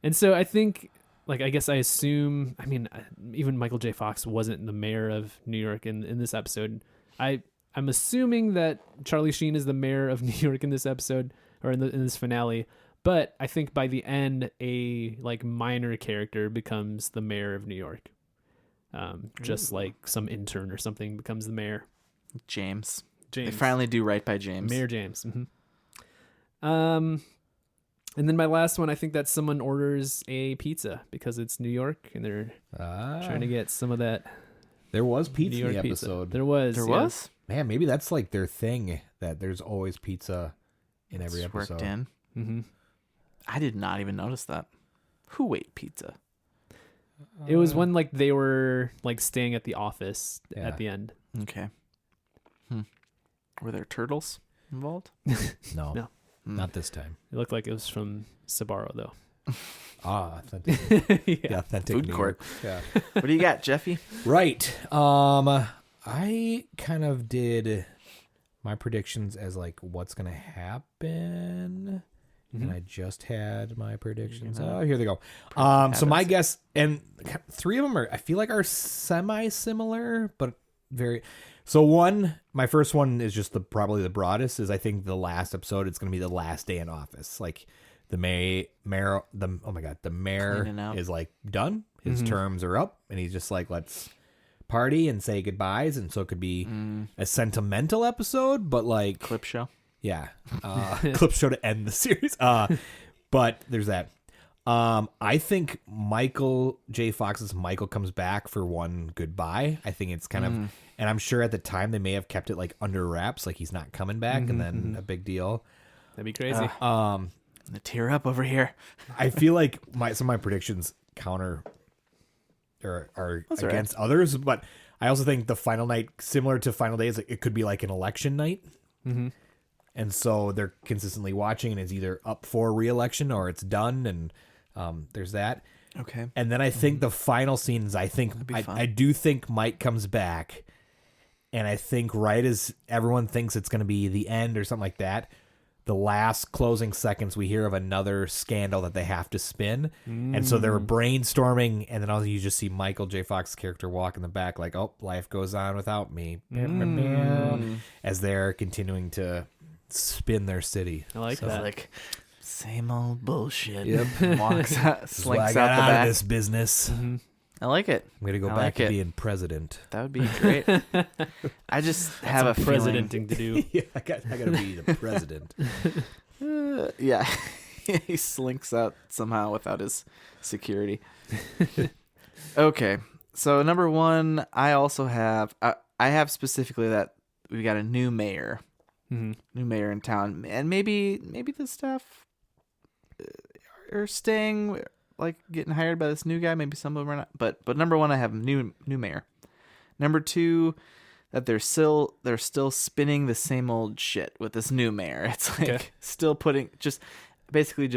And so I think, like, I guess I assume, I mean, even Michael J. Fox wasn't the mayor of New York in this episode. I'm assuming that Charlie Sheen is the mayor of New York in this episode, or in this finale. But I think by the end, a like minor character becomes the mayor of New York. Just like some intern or something becomes the mayor. James. James. They finally do right by James. Mayor James. And then my last one, I think that someone orders a pizza because it's New York and they're trying to get some of that. There was pizza New York in the pizza. episode. There was. Man, maybe that's like their thing, that there's always pizza in every It's episode. worked in. Mm-hmm. I did not even notice that. Who ate pizza? It was when like they were like staying at the office at the end. Okay. Were there turtles involved? No, No. not this time. It looked like it was from Sbarro though. Authentic. Yeah. The authentic Food New court. York. Yeah. What do you got, Jeffy? Right. I kind of did my predictions as like what's gonna happen. And I just had my predictions. Oh, here they go. So my guess, and three of them are, I feel like are semi-similar, but very, So my first one is just probably the broadest. Is I think the last episode it's going to be the last day in office. Like the mayor Cleaning out. is like done. His terms are up, and he's just like, let's party and say goodbyes. And so it could be a sentimental episode, but like Clip show. yeah, clip show to end the series. But there's that. I think Michael J. Fox's Michael comes back for one goodbye. I think it's kind of, and I'm sure at the time they may have kept it like under wraps, like he's not coming back, and then a big deal. That'd be crazy. I'm gonna tear up over here. I feel like some of my predictions counter or are That's against others, but I also think the final night, similar to Final Days, it could be like an election night. And so they're consistently watching, and it's either up for re-election or it's done, and there's that. Okay. And then I think the final scenes, I do think Mike comes back, and I think right as everyone thinks it's going to be the end or something like that, the last closing seconds we hear of another scandal that they have to spin. And so they're brainstorming, and then you just see Michael J. Fox's character walk in the back like, oh, life goes on without me. As they're continuing to spin their city. I like So that. like same old bullshit. Yep. Walks out, This is why I slinks got out the out back. of this business. I like it. I'm going to go I back like to it. being president. That would be great. I just have a Some feeling. presidenting to do. Yeah, I got to be the president. Yeah, he slinks out somehow without his security. Okay, so number one, I also have. I have specifically that we got a new mayor, new mayor in town, and maybe the staff are staying, like getting hired by this new guy. Maybe some of them are not. But number one, I have new mayor. Number two, that they're still spinning the same old shit with this new mayor. It's like still putting basically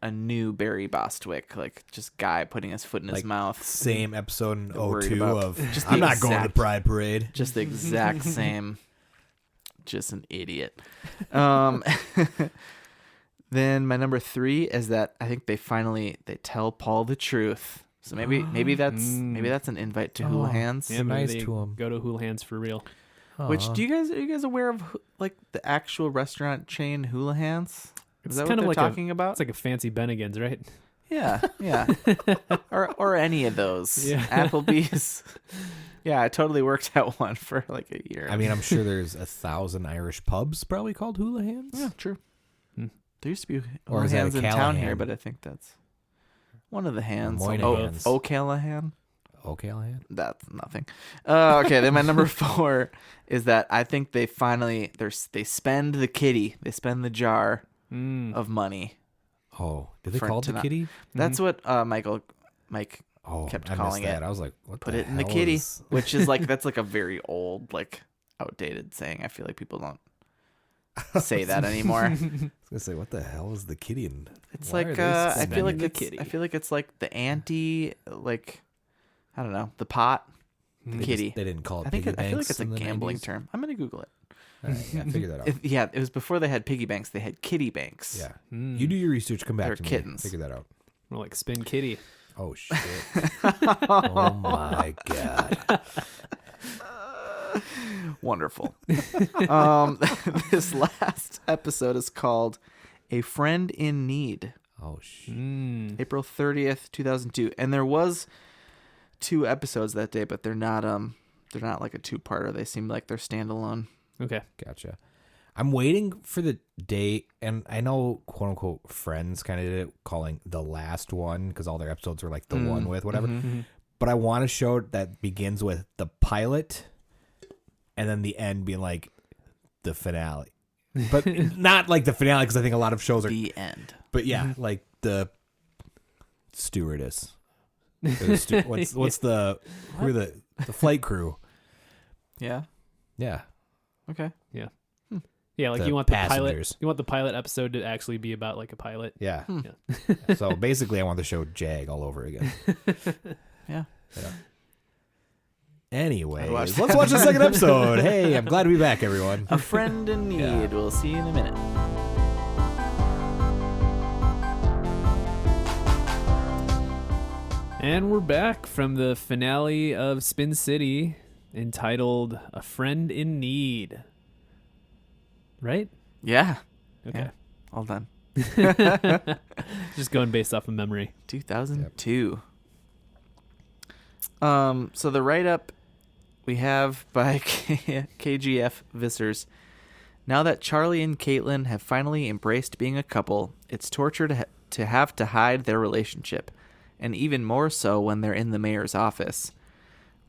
a new Barry Bostwick, like just guy putting his foot in his Like mouth. Same episode in Worried 02 about- of just the I'm not going to the exact- Pride Parade. Just the exact same. Just an idiot. Then my number three is that I think they tell Paul the truth. So maybe that's an invite to Houlihan's. Yeah, maybe nice they to 'em. Go to Houlihan's for real. Which are you guys aware of like the actual restaurant chain Houlihan's? Is that what kind of they're like talking about? It's like a fancy Bennigan's, right? Yeah. or any of those. Yeah. Applebee's. Yeah, I totally worked at one for like a year. I mean, I'm sure there's 1,000 Irish pubs probably called Houlihan's. yeah, true. There used to be Or is that Houlihan's a in town Callahan? here, but I think that's one of the hands. Moynihan's. O'Callahan. Callahan. That's nothing. Okay, then my number four is that I think they finally they spend the kitty, they spend the jar of money. Oh, did they For call it the tonight. kitty? That's what Mike Oh, kept I calling missed that. it. I was like, what Put the it in the hell kitty, is- which is like that's like a very old, like outdated saying. I feel like people don't say that anymore. I was gonna say, what the hell is the kitty? And It's why like are they I feel like the it's kitty? I feel like it's like the ante, like I don't know, the pot, the they kitty. just- they didn't call it. I feel piggy like it's a banks in the gambling 90s? term. I'm gonna Google it. All right, yeah, figure that out. It was before they had piggy banks. They had kitty banks. Yeah, Mm. you do your research. Come back They're to kittens. me. Figure that out. More like Spin Kitty. Oh shit! Oh my god! Wonderful. This last episode is called "A Friend in Need." Oh shit! April 30th, 2002, and there was 2 episodes that day, but they're not like a 2-parter. They seem like they're standalone. Okay. Gotcha. I'm waiting for the date, and I know "quote unquote" Friends kind of did it, calling the last one because all their episodes are like the one with whatever. But I want a show that begins with the pilot, and then the end being like the finale, but not like the finale because I think a lot of shows are. The end. But yeah, like the stewardess. Or the what's the who are the flight crew? Yeah. Yeah. Okay. Yeah. Yeah, like The you want the passengers. pilot. You want the pilot episode to actually be about like a pilot. Yeah. Yeah. So basically, I want the show Jag all over again. Yeah. Anyways, watch let's watch the second episode. Hey, I'm glad to be back, everyone. A Friend in Need. Yeah. We'll see you in a minute. And we're back from the finale of Spin City. entitled "A Friend in Need." Right? Yeah. Okay. Yeah. All done. Just going based off of memory. 2002. So the write-up we have by KGF Vissers. Now that Charlie and Caitlin have finally embraced being a couple, it's torture to have to hide their relationship, and even more so when they're in the mayor's office.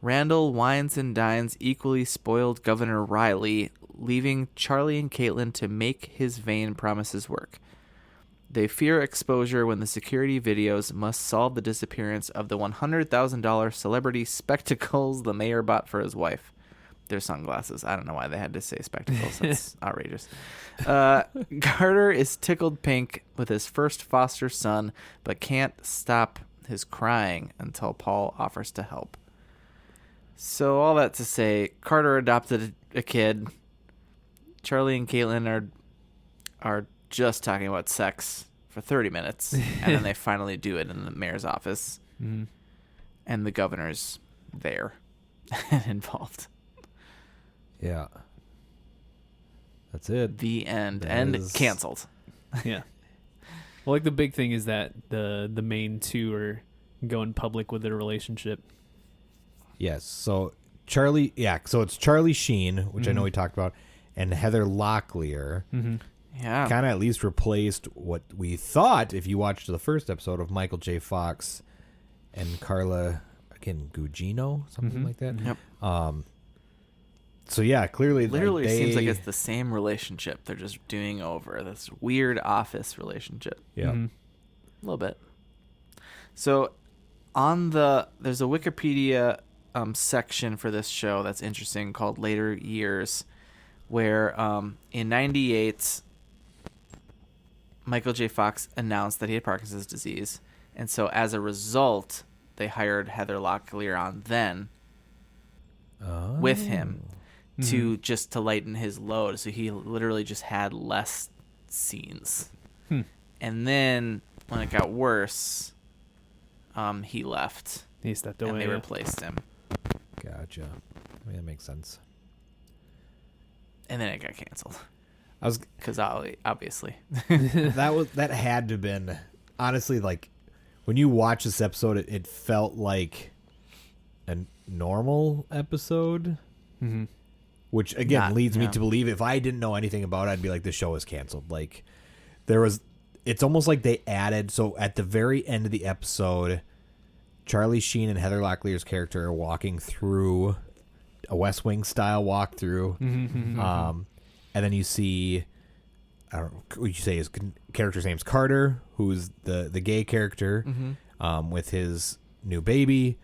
Randall wines and dines equally spoiled Governor Riley, leaving Charlie and Caitlin to make his vain promises work. They fear exposure when the security videos must solve the disappearance of the $100,000 celebrity spectacles the mayor bought for his wife. They're sunglasses. I don't know why they had to say spectacles. That's outrageous. Carter is tickled pink with his first foster son, but can't stop his crying until Paul offers to help. So all that to say, Carter adopted a kid. Charlie and Caitlin are just talking about sex for 30 minutes, and then they finally do it in the mayor's office. Mm-hmm. And the governor's there and involved. Yeah. That's it. The end. That And is- canceled. Yeah. Well, like the big thing is that the main two are going public with their relationship. Yes. So Charlie, so it's Charlie Sheen, which I know Mhm. we talked about, and Heather Locklear Mm-hmm. Yeah. kind of at least replaced what we thought, if you watched the first episode, of Michael J. Fox and Carla, again, Gugino, something Mhm. like that. Yep. So yeah, clearly, Literally they, seems like it's the same relationship. They're just doing over this weird office relationship. yeah. Mm-hmm. A little bit. So there's a Wikipedia section for this show that's interesting called Later Years, where in 98 Michael J. Fox announced that he had Parkinson's disease, and so as a result they hired Heather Locklear on then with him to just to lighten his load, so he literally just had less scenes. And then when it got worse, he left He stepped away. and they yeah. replaced him, Gotcha. I mean, that makes sense. and then it got canceled I was because obviously. that had to have been, honestly, like when you watch this episode, it felt like a normal episode, Mm-hmm. which again Not- leads me no. to believe if I didn't know anything about it, I'd be like, the show is canceled. Like it's almost like they added, so at the very end of the episode, Charlie Sheen and Heather Locklear's character are walking through a West Wing style walkthrough. Mm-hmm. And then you see, I don't know what you say, his character's name's Carter, who's the gay character, with his new baby.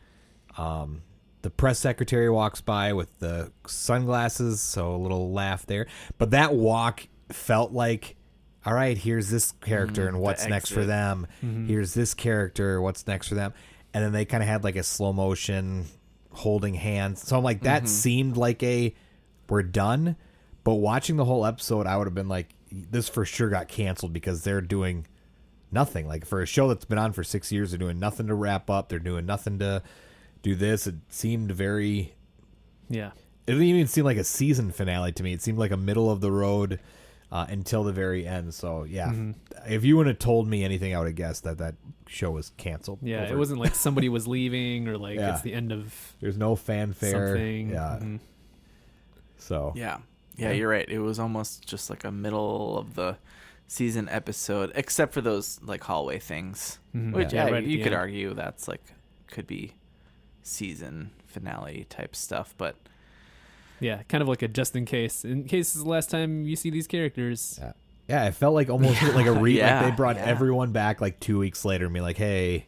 The press secretary walks by with the sunglasses, so a little laugh there. But that walk felt like, all right, here's this character and what's next for exit. them. Here's this character, what's next for them. And then they kind of had like a slow motion holding hands. So I'm like, that seemed like we're done. But watching the whole episode, I would have been like, this for sure got canceled because they're doing nothing. Like for a show that's been on for 6 years, they're doing nothing to wrap up. They're doing nothing to do this. It seemed very... Yeah. It didn't even seem like a season finale to me. It seemed like a middle of the road until the very end. So, yeah. If you would have told me anything, I would have guessed that show was canceled. Yeah. over. It wasn't like somebody was leaving or like Yeah. it's the end of There's no fanfare. something. Yeah. Mhm. So, Yeah, you're right. It was almost just like a middle of the season episode, except for those like hallway things, Mhm. which Yeah, right at you the could end. argue that's like could be season finale type stuff, but Yeah. Kind of like a just in case it's the last time you see these characters. yeah, it felt like almost like a Yeah, like they brought yeah. everyone back like 2 weeks later and be like, hey,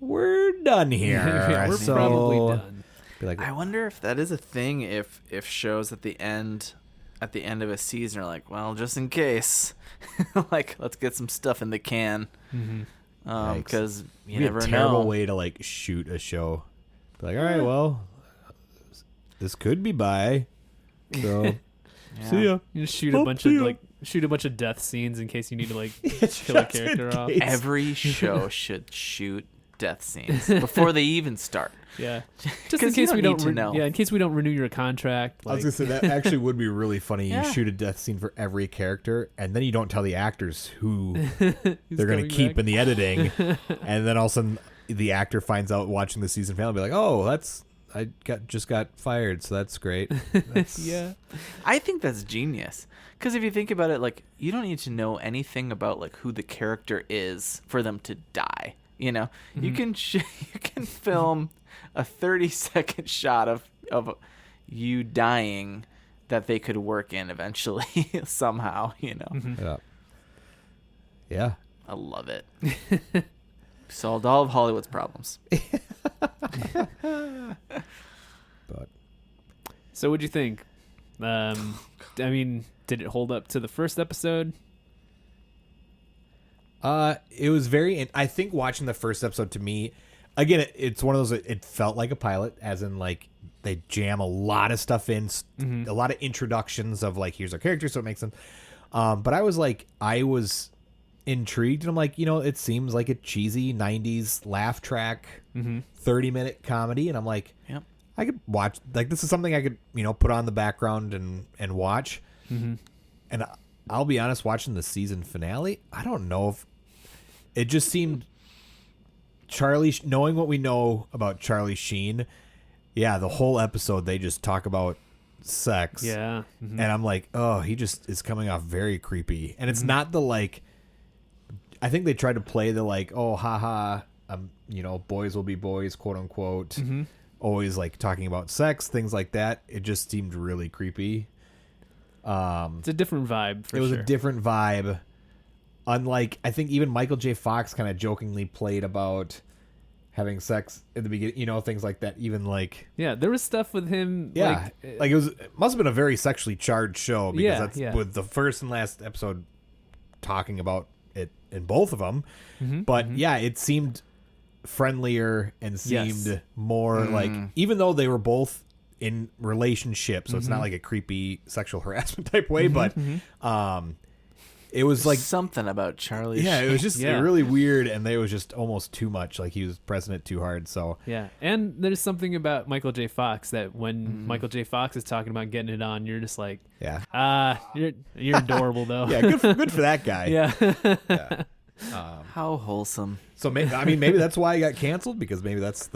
we're done here. Yeah, we're So, probably done. Be like, I wonder if that is a thing. If shows at the end of a season are like, well, just in case, like let's get some stuff in the can, Mm-hmm. because you be never a terrible know. way to like shoot a show. Be like, all right, well, this could be by. So Yeah. see ya. You just shoot Oh, a bunch of yeah. like shoot a bunch of death scenes in case you need to like kill a Just in character off. case. Every show should shoot death scenes before they even start. Yeah. Just 'Cause in you case don't we need don't to know. Yeah, in case we don't renew your contract. I was Like, gonna say that actually would be really funny. Yeah. You shoot a death scene for every character, and then you don't tell the actors who who's they're going to coming keep back? in the editing, and then all of a sudden the actor finds out watching the season finale, be like, "Oh, I just got fired, so that's great." Yeah. I think that's genius. Because if you think about it, like, you don't need to know anything about like who the character is for them to die. You know, you can you can film a 30-second shot of you dying that they could work in eventually somehow. You know, Yeah. Yeah. I love it. Solved all of Hollywood's problems. But So what'd you think? I mean, did it hold up to the first episode? it was very. I think watching the first episode, to me, again, it's one of those. It felt like a pilot, as in like they jam a lot of stuff in, a lot of introductions of like, here's our character, so it makes sense. But I was intrigued, and I'm like, it seems like a cheesy 90s laugh track, 30-minute comedy, and I'm like, Yep. I could watch, like, this is something I could put on the background and watch. And I'll be honest, watching the season finale, I don't know if it just seemed knowing what we know about Charlie Sheen. Yeah, the whole episode they just talk about sex. Yeah. And I'm like, oh, he just is coming off very creepy. And it's not the, like, I think they tried to play the, like, oh, haha, boys will be boys, quote unquote. Always, like, talking about sex, things like that. It just seemed really creepy. It's a different vibe for It was sure. a different vibe. Unlike, I think even Michael J. Fox kind of jokingly played about having sex in the beginning, things like that. Even like, Yeah, there was stuff with him. yeah, like it must have been a very sexually charged show, because Yeah, that's yeah. with the first and last episode talking about it in both of them. But yeah, it seemed friendlier and seemed Yes. more like, even though they were both in relationships, so it's not like a creepy sexual harassment type way, but it was like, something about Charlie. yeah, it Sheen. was just Yeah. really weird, and it was just almost too much. Like, he was pressing it too hard. So Yeah, and there's something about Michael J. Fox that when Michael J. Fox is talking about getting it on, you're just like, yeah, you're adorable though. yeah, good for that guy. Yeah. Yeah. How wholesome. So maybe that's why he got canceled, because maybe that's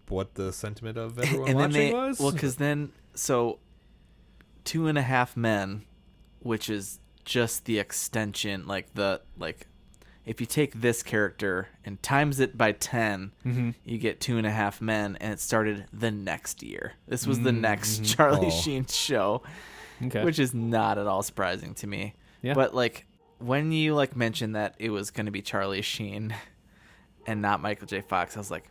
what the sentiment of everyone watching was. Well, because then, so 2.5 Men, which is just the extension, if you take this character and times it by 10, you get 2.5 Men, and it started the next year. This was the next Charlie Oh. Sheen show, Okay. which is not at all surprising to me. Yeah. But like, when you like mentioned that it was going to be Charlie Sheen and not Michael J. Fox, I was like,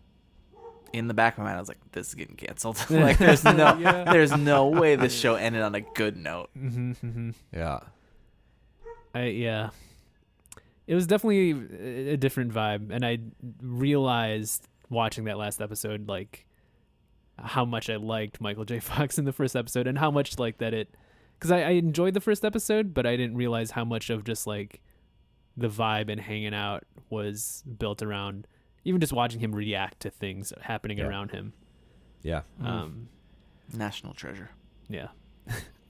in the back of my mind, I was like, this is getting canceled. Like, there's no way this show ended on a good note. Yeah. Yeah. It was definitely a different vibe, and I realized watching that last episode, like, how much I liked Michael J. Fox in the first episode, and how much like that it, because I enjoyed the first episode, but I didn't realize how much of just like the vibe and hanging out was built around even just watching him react to things happening around him. Yeah. National treasure. Yeah.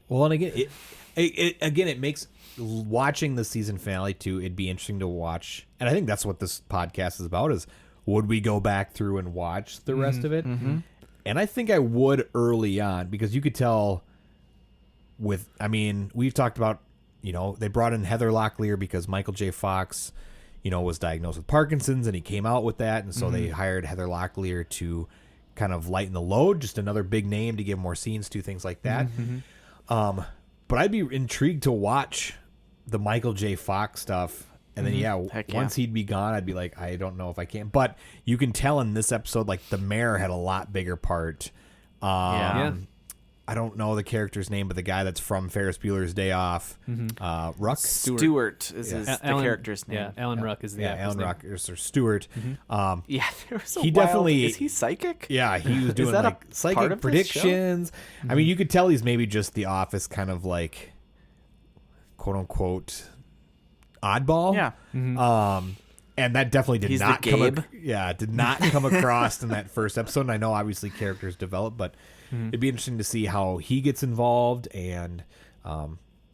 Well, and again, it makes watching the season finale too. It'd be interesting to watch, and I think that's what this podcast is about: is would we go back through and watch the rest of it? And I think I would early on, because you could tell. We've talked about, they brought in Heather Locklear because Michael J. Fox, was diagnosed with Parkinson's, and he came out with that, and so they hired Heather Locklear to kind of lighten the load, just another big name to give more scenes to, things like that. But I'd be intrigued to watch the Michael J. Fox stuff. And then, Heck yeah. once he'd be gone, I'd be like, I don't know if I can. But you can tell in this episode, like, the mayor had a lot bigger part. Yeah. I don't know the character's name, but the guy that's from Ferris Bueller's Day Off, Ruck? Stewart is the character's name. Yeah, Alan Ruck is the actor's Alan name. Ruck, or Stewart. Yeah, there was a He wild, definitely- is he psychic? Yeah, he was doing that a like part psychic of this predictions. I mean, you could tell he's maybe just the Office kind of like, quote unquote, oddball. Yeah. And And that definitely did He's not the come. Gabe? Did not come across in that first episode. And I know obviously characters develop, but it'd be interesting to see how he gets involved. And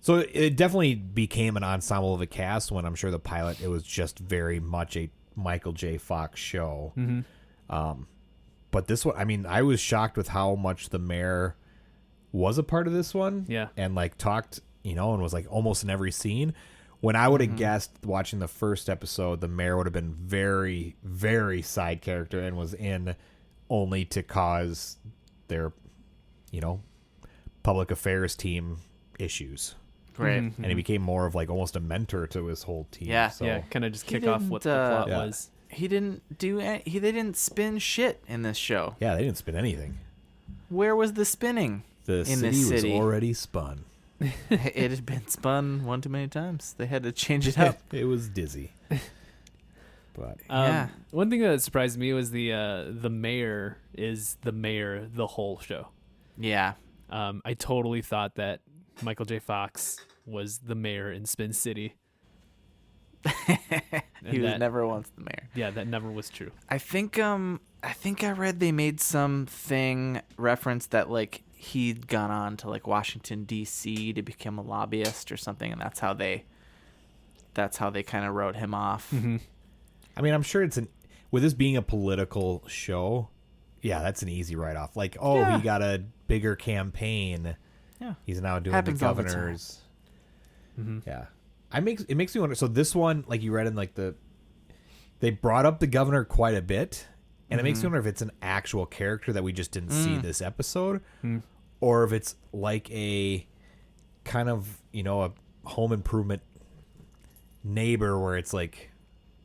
so it definitely became an ensemble of a cast. When I'm sure the pilot, it was just very much a Michael J. Fox show. But this one, I mean, I was shocked with how much the mayor was a part of this one. Yeah. And like talked, and was like almost in every scene. When I would have guessed watching the first episode, the mayor would have been very, very side character and was in only to cause their, public affairs team issues. Right. And he became more of like almost a mentor to his whole team. Yeah. So, Yeah, kind of just He kick off what the didn't, plot Yeah. was. He didn't do. They didn't spin shit in this show. Yeah, they didn't spin anything. Where was the spinning? The In city this was city. already spun. It had been spun one too many times. They had to change it up. It was dizzy. But Yeah. One thing that surprised me was the mayor is the mayor the whole show. Yeah. I totally thought that Michael J. Fox was the mayor in Spin City. He was never once the mayor. Yeah, that never was true. I think I read they made something reference that like he'd gone on to like Washington D.C. to become a lobbyist or something, and that's how they kind of wrote him off. I mean, I'm sure with this being a political show, yeah, that's an easy write-off. Like, Yeah. he got a bigger campaign. Yeah. He's now doing Happens the all the time. governors. Yeah. It makes me wonder. So this one, like you read in like they brought up the governor quite a bit, and it makes me wonder if it's an actual character that we just didn't see this episode, or if it's like a kind of a home improvement neighbor where it's like,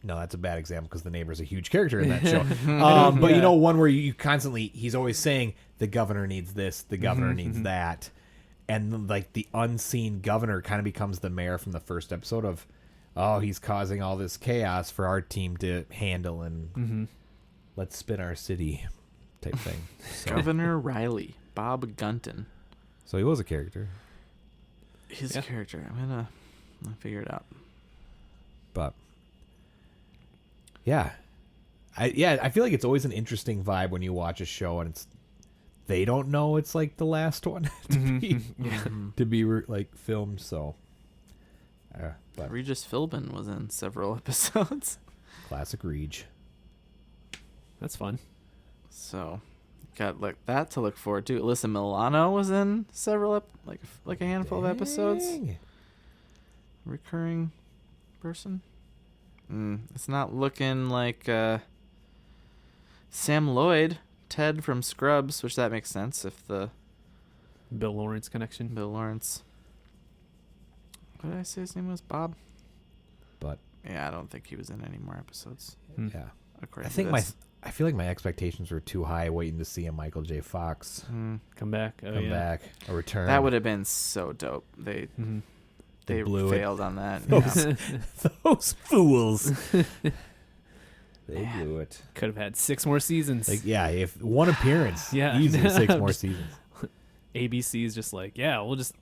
no, that's a bad example because the neighbor's a huge character in that show. But one where you constantly, he's always saying the governor needs this, the governor needs that. And like the unseen governor kind of becomes the mayor from the first episode of, oh, he's causing all this chaos for our team to handle and let's spin our city type thing. So, Governor Riley, Bob Gunton. so he was a character. His character. I'm gonna figure it out. But yeah, I feel like it's always an interesting vibe when you watch a show and they don't know it's like the last one to be like filmed. So, but Regis Philbin was in several episodes, classic Reg. That's fun. so got that to look forward to. Alyssa Milano was in several like a handful of episodes. Dang. Recurring person. It's not looking like Sam Lloyd, Ted from Scrubs, which that makes sense if the Bill Lawrence connection. Bill Lawrence. What did I say his name was? Bob? But Yeah, I don't think he was in any more episodes. yeah, According I think to this. I feel like my expectations were too high waiting to see a Michael J. Fox Come back. Oh, come yeah. back, a return. That would have been so dope. They blew it. failed on that. Those, Yeah. those fools. They blew it. Could have had 6 more seasons. Like, yeah, if one appearance, Yeah. easy 6 more seasons. ABC is just like, yeah, we'll just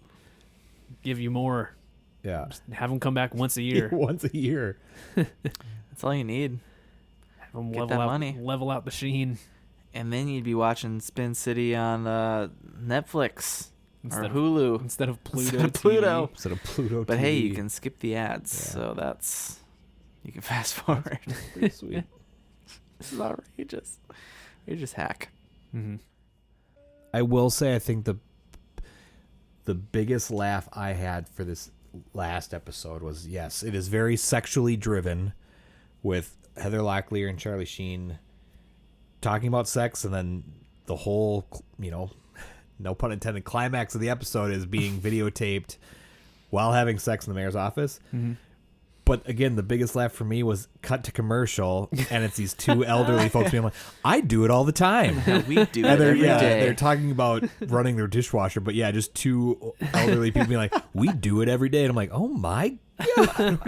give you more. Yeah, Have them come back once a year. once a year. That's all you need. Have them Get level that out, money. level out the sheen. And then you'd be watching Spin City on Netflix or Instead of- Hulu. Instead of Pluto. Instead of Pluto. TV. Instead of Pluto But TV. hey, you can skip the ads, Yeah. so you can fast forward. Pretty sweet. This is outrageous. Outrageous hack. I will say, I think the biggest laugh I had for this last episode was, yes, it is very sexually driven, with Heather Locklear and Charlie Sheen talking about sex, and then the whole, no pun intended, climax of the episode is being videotaped while having sex in the mayor's office. But again, the biggest laugh for me was cut to commercial, and it's these two elderly folks being like, I do it all the time. We do it And every day. they're talking about running their dishwasher, but yeah, just two elderly people being like, we do it every day. And I'm like, oh my God.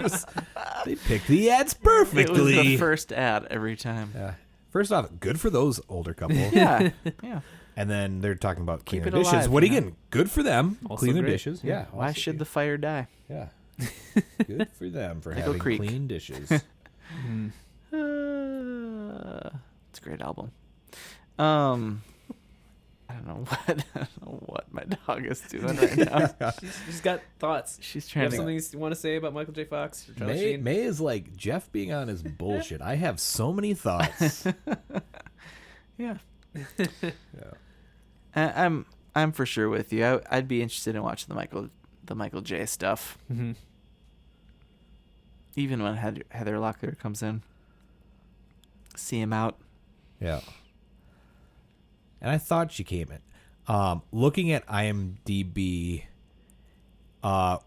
They picked the ads It was perfectly. the first ad every time. Yeah. First off, good for those older couple. Yeah. Yeah. And then they're talking about Keep cleaning it dishes. alive, What you know? again? Good for them. Also Clean their great. dishes. Yeah. Why also should good. the fire die? Yeah. Good for them for Nickel having Creek. clean dishes. It's a great album. I don't know what my dog is doing right now. She's got thoughts. She's You trying have to. something you want to say about Michael J. Fox? Or Charlie May Sheen? is like, Jeff being on his bullshit. I have so many thoughts. Yeah. Yeah. I'm for sure with you. I'd be interested in watching the Michael J stuff, Mm-hmm. even when Heather Locklear comes in. See him out. Yeah. And I thought she came in. Looking at IMDb,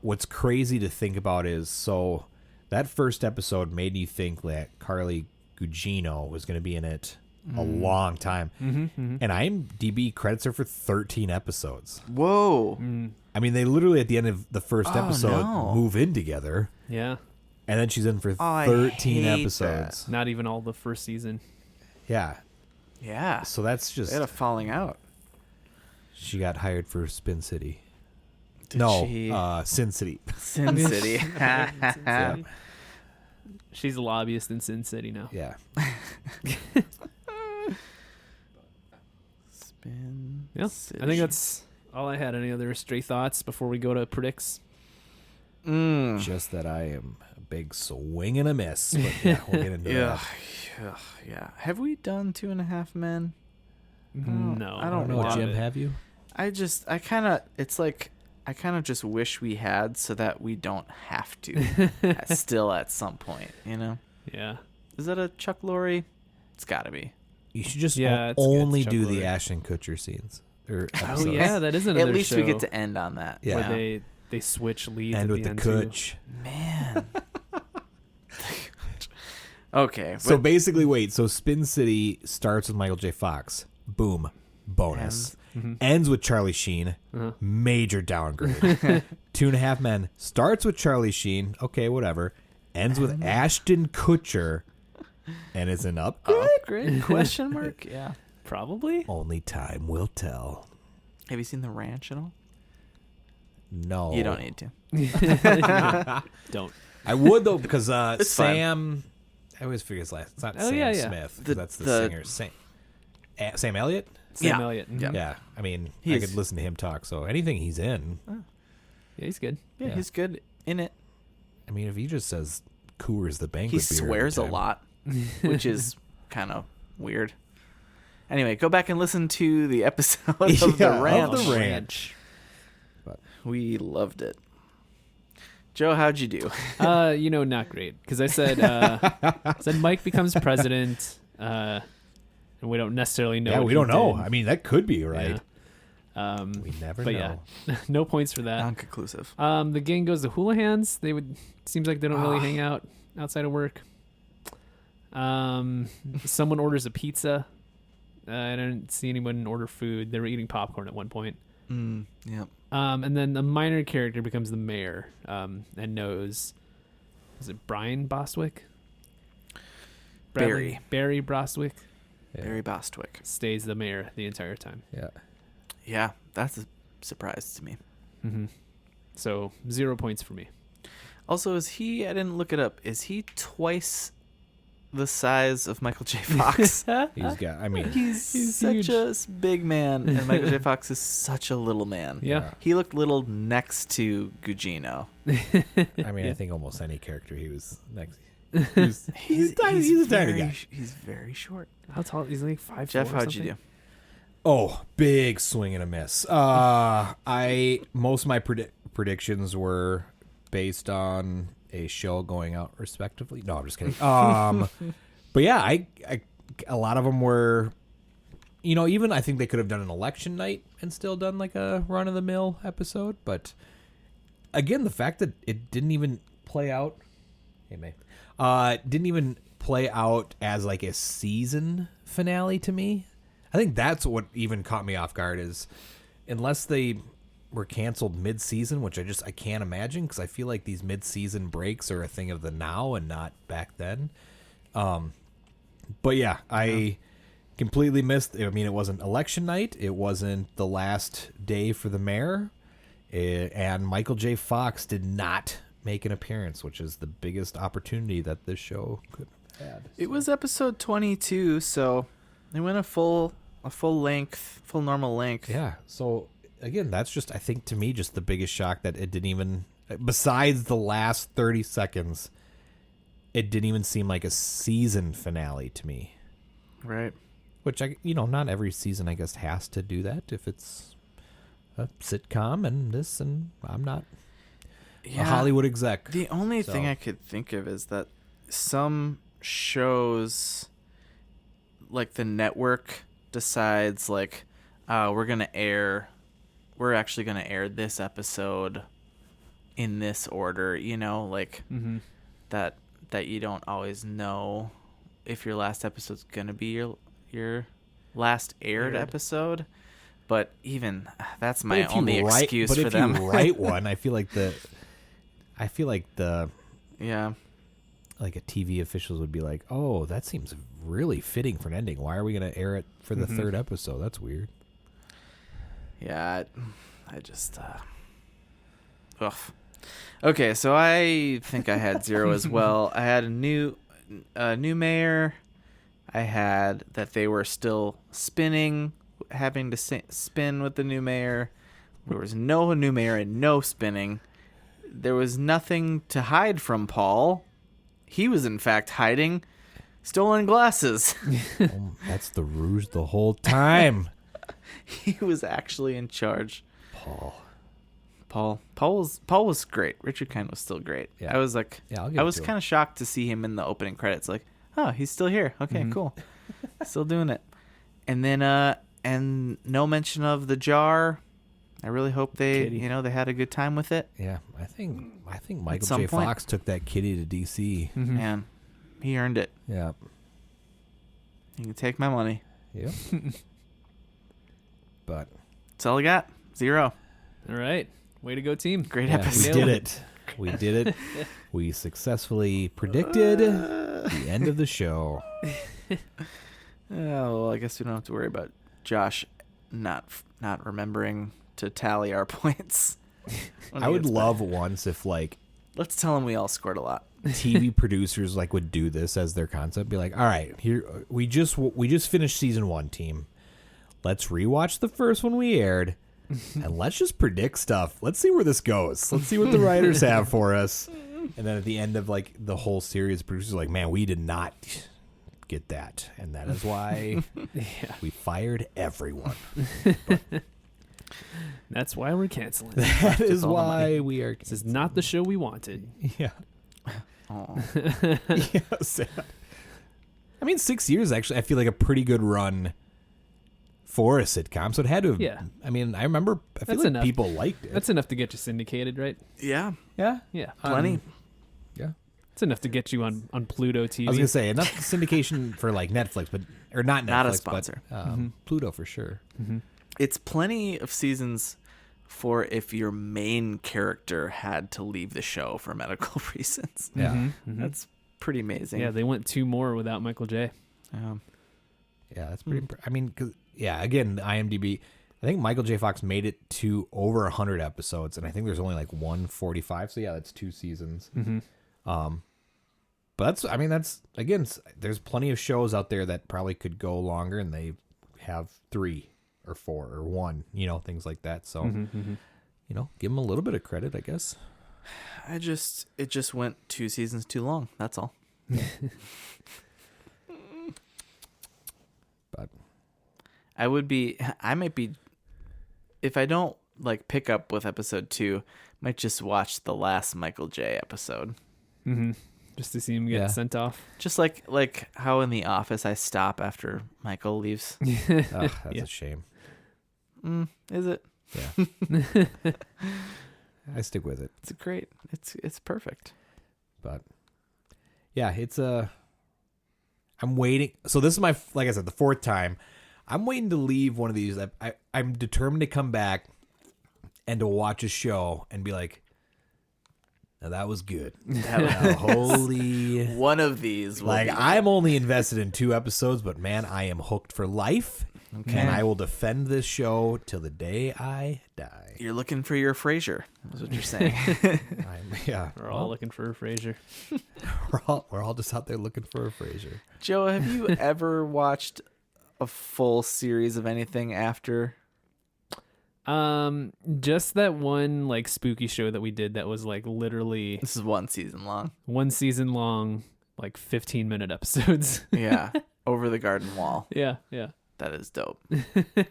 what's crazy to think about is, so that first episode made you think that Carly Gugino was going to be in it a long time. Mm-hmm. And IMDb credits her for 13 episodes. Whoa. I mean, they literally at the end of the first Oh, episode no. move in together, Yeah. and then she's in for I 13 hate episodes. Not even all the first season. Yeah. Yeah. So that's just, They had a falling out. she got hired for Spin City. Did no, she? Sin City. Sin City. Yeah. She's a lobbyist in Sin City now. Yeah. Spin Yeah. City. I think that's all I had. Any other stray thoughts before we go to predicts? Just that I am a big swing and a miss. But yeah, we'll get into Yeah. that. Yeah. Have we done 2.5 Men? No. I I don't don't know, love Jim, it. have you? I kind of just wish we had so that we don't have to still at some point, you know? Yeah. Is that a Chuck Lorre? It's got to be. You should just Yeah, it's only Chuck do Lorre. the Ashton Kutcher scenes. Or Oh episodes. yeah, that is another At least show we get to end on that. Yeah. where they switch leads And at with the the end too. Kutch. Man. Okay. So but- basically, wait. So Spin City starts with Michael J. Fox. Boom. Bonus. Ends with Charlie Sheen. Major downgrade. 2.5 Men starts with Charlie Sheen. Okay, whatever. Ends with Ashton Kutcher. And is an upgrade. Upgrade? Question mark? Yeah. Probably. Only time will tell. Have you seen The Ranch at all? No. You don't need to. Don't. I would, though, because It's fine. Sam... I always figure his last... It's not Oh, Sam yeah, yeah. Smith. 'cause The- that's the the- singer. Sam Elliott? Sam Yeah. Elliott. Yeah. Yeah. I mean, I He's- could listen to him talk. So anything he's in... Yeah, he's good. Yeah, Yeah. he's good in it. I mean, if he just says Coors the banquet He beer swears a every time. lot, which is kind of weird. Anyway, go back and listen to the episode of Yeah, The of Ranch. The Ranch. We loved it. Joe, how'd you do? Not great. Because I said Mike becomes president, and we don't necessarily know. Yeah, what we he don't know. did. I mean, that could be right. Yeah. We never But know. yeah, no points for that. Non-conclusive. The gang goes to Houlihan's. Seems like they don't really hang out outside of work. Someone orders a pizza. I didn't see anyone order food. They were eating popcorn at one point. Yep. And then the minor character becomes the mayor, and knows, is it Brian Bostwick? Barry Bostwick Yeah. Barry Bostwick. stays the mayor the entire time. Yeah. Yeah, that's a surprise to me. Mm-hmm. So 0 points for me. Also, I didn't look it up, is he twice the size of Michael J. Fox? He's got, I mean, He's such huge. a big man, and Michael J. Fox is such a little man. Yeah. He looked little next to Gugino. I mean, I think almost any character he was next. He's tiny. He's a tiny guy. He's very short. How tall? He's like 5'4". Jeff, or how'd you something? do? Oh, big swing and a miss. Most of my predictions were based on a show going out respectively. No, I'm just kidding. But yeah, I a lot of them were, even I think they could have done an election night and still done like a run of the mill episode. But again, the fact that it didn't even play out, didn't even play out as like a season finale to me. I think that's what even caught me off guard is unless they were canceled mid-season, which I can't imagine because I feel like these mid-season breaks are a thing of the now and not back then. But yeah, I completely missed. I mean, it wasn't election night. It wasn't the last day for the mayor. And Michael J. Fox did not make an appearance, which is the biggest opportunity that this show could have had. It was episode 22, so they went a full normal length. Yeah. So again, that's just, I think, to me, just the biggest shock that it didn't even, besides the last 30 seconds, it didn't even seem like a season finale to me. Right. Which, not every season, I guess, has to do that if it's a sitcom and I'm not a Hollywood exec. The only thing I could think of is that some shows, like the network decides, like, we're actually going to air this episode in this order, like that you don't always know if your last episode's going to be your last aired episode. But even that's my only excuse for them. But if you write one, I feel like the like a TV officials would be like, oh, that seems really fitting for an ending. Why are we going to air it for the third episode? That's weird. Yeah, I just ugh. Okay, so I think I had 0 as well. I had a new mayor. I had that they were still spinning, having to spin with the new mayor. There was no new mayor and no spinning. There was nothing to hide from Paul. He was, in fact, hiding stolen glasses. That's the ruse the whole time. He was actually in charge. Paul was great. Richard Kind was still great. Yeah. I was like, I was kind of shocked to see him in the opening credits. Like, oh, he's still here. Okay, cool. Still doing it. And then, and no mention of the jar. I really hope they, they had a good time with it. Yeah, I think Michael J. Fox took that kitty to DC. Mm-hmm. Man, he earned it. Yeah. You can take my money. Yeah. But that's all I got. 0. All right. Way to go, team. Great episode. We did it. We did it. We successfully predicted the end of the show. Oh, well, I guess we don't have to worry about Josh not remembering to tally our points. I would love once if, like, let's tell him we all scored a lot. TV producers would do this as their concept. Be like, all right, here we just finished season 1, team. Let's rewatch the first one we aired, and let's just predict stuff. Let's see where this goes. Let's see what the writers have for us. And then at the end of the whole series, producers are like, man, we did not get that, and that is why we fired everyone. That's why we're canceling. That is why we are. This is not the show we wanted. Yeah. Yes. I mean, 6 years actually. I feel like a pretty good run for a sitcom. So it had to have. Yeah. I mean, I remember. I feel like people liked it. That's enough to get you syndicated, right? Yeah. Yeah. Yeah. Plenty. Yeah. It's enough to get you on Pluto TV. I was gonna say enough syndication for Netflix, or not Netflix, not a sponsor. But Pluto for sure. Mm-hmm. It's plenty of seasons for if your main character had to leave the show for medical reasons. Yeah, mm-hmm. That's pretty amazing. Yeah, they went 2 more without Michael J. Yeah, that's pretty. I mean, again, IMDb. I think Michael J. Fox made it to over 100 episodes, and I think there's only 145. So yeah, that's 2 seasons. Mm-hmm. But that's again, there's plenty of shows out there that probably could go longer, and they have 3 or 4 or 1, things like that. So, give them a little bit of credit, I guess. It just went 2 seasons too long. That's all. But I might be, if I don't pick up with episode 2, might just watch the last Michael J episode. Mm-hmm. Just to see him get sent off. Just like how in The Office I stop after Michael leaves. That's a shame. Is it? Yeah. I stick with it. It's great. It's perfect. But yeah, I'm waiting. So this is my, like I said, the 4th time. I'm waiting to leave one of these. I'm determined to come back and to watch a show and be like, now that was good. Holy. One of these. I'm only invested in 2 episodes, but man, I am hooked for life. Okay. And I will defend this show till the day I die. You're looking for your Frasier, is what you're saying. Yeah. We're all looking for a Frasier. We're all just out there looking for a Frasier. Joe, have you ever watched a full series of anything after? Just that one like spooky show that we did that was like literally This is 1 season long. 1 season long, like 15-minute episodes. Yeah. Over the Garden Wall. Yeah. That is dope. That was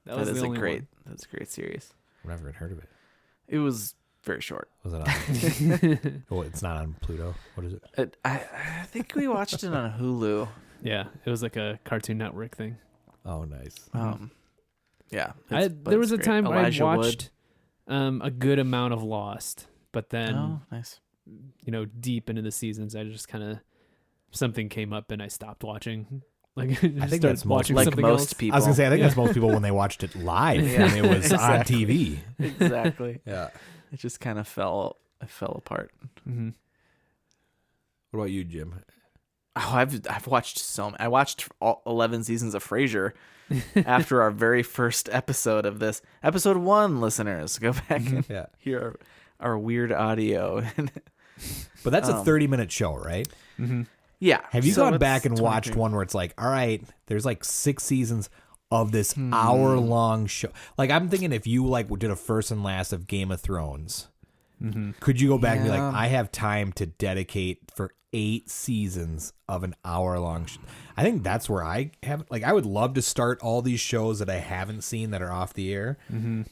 That is the a only great one. that's a great series. I've never even heard of it. It was very short. Was it on? Oh, it's not on Pluto. What is it? I think we watched it on Hulu. Yeah, it was like a Cartoon Network thing. Oh, nice. Yeah. There was a great. time Elijah I Wood. watched a good amount of Lost, but then Oh, nice. deep into the seasons, I just kind of something came up and I stopped watching. Like I think started that's most- watching Like something most else. people. I was gonna say I think that's most people when they watched it live Yeah. when it was on TV. Exactly. Yeah. It just kind of fell apart. Mm-hmm. What about you, Jim? Oh, I've watched I watched all 11 seasons of Frasier after our very first episode of this. Episode 1, listeners. Go back and Yeah. hear our weird audio. But that's a 30-minute show, right? Mm-hmm. Yeah. Have you so gone it's back and 23. watched one where it's like, all right, there's like 6 seasons of this Hmm. hour-long show? Like, I'm thinking if you like did a first and last of Game of Thrones, could you go back and be like, Yeah. I have time to dedicate for 8 seasons of an hour-long show? I think that's where I have, like, I would love to start all these shows that I haven't seen that are off the air.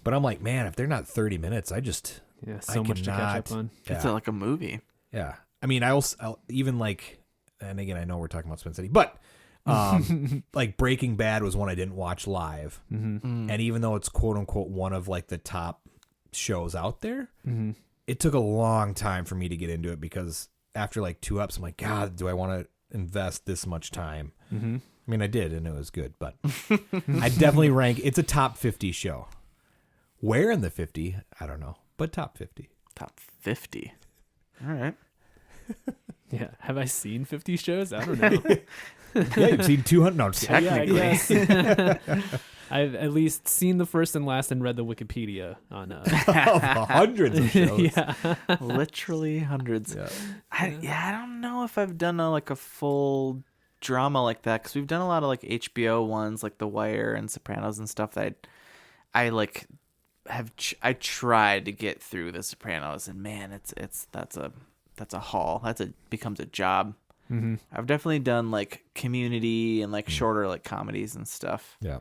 But I'm like, man, if they're not 30 minutes, I Yeah, so much to catch up on. It's Yeah. like a movie. Yeah. I mean, I'll even like, and again, I know we're talking about Spin City, but like Breaking Bad was one I didn't watch live. And even though it's quote unquote one of like the top shows out there, it took a long time for me to get into it because after like 2 eps, I'm like, God, do I want to invest this much time? I mean, I did, and it was good, but I definitely rank, it's a top 50 show. Where in the 50? I don't know, but top 50. Top 50. All right. Yeah, have I seen 50 shows? I don't know. Yeah, you've seen 200. No, just kidding. Yeah, I guess. I've at least seen the first and last and read the Wikipedia on. Hundreds of shows. Yeah, Literally hundreds. Yeah. I don't know if I've done a full drama like that because we've done a lot of like HBO ones like The Wire and Sopranos and stuff that I like I tried to get through The Sopranos and man, that's a haul. Becomes a job. I've definitely done like Community and like shorter like comedies and stuff. Yeah.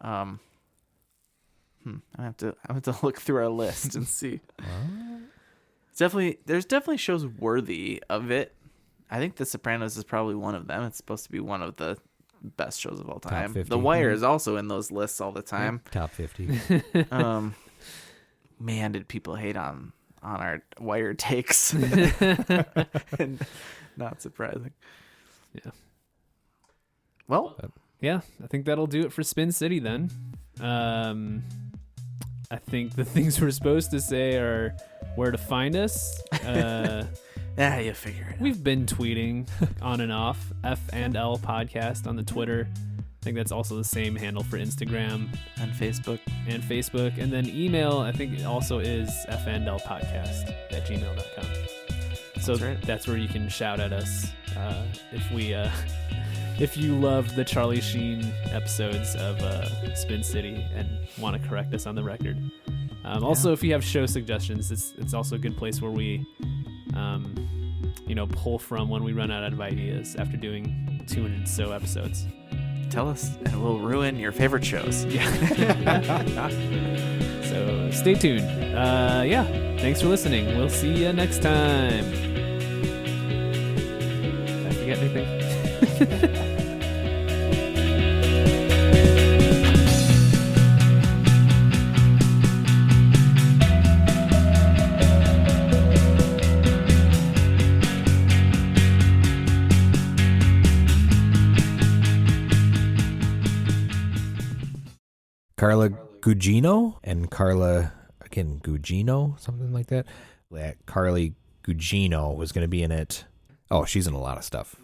I have to look through our list and see. There's definitely shows worthy of it. I think The Sopranos is probably one of them. It's supposed to be one of the best shows of all time. 50. The Wire is also in those lists all the time. Top 50. Man, did people hate on our Wire takes? And not surprising. Yeah. Well, yeah. I think that'll do it for Spin City then. I think the things we're supposed to say are where to find us. you figure it out. We've been tweeting on and off F&L podcast on the Twitter. I think that's also the same handle for Instagram On Facebook. and then email. I think it also is fnlpodcast@gmail.com. So That's right. that's where you can shout at us if you love the Charlie Sheen episodes of Spin City and want to correct us on the record. Also, if you have show suggestions, it's also a good place where we pull from when we run out of ideas after doing 200 so episodes. Tell us, and we'll ruin your favorite shows. So stay tuned. Thanks for listening. We'll see you next time. Did I forget anything? Carla Gugino and Carla, again, Gugino, something like that. Carly Gugino was going to be in it. Oh, she's in a lot of stuff.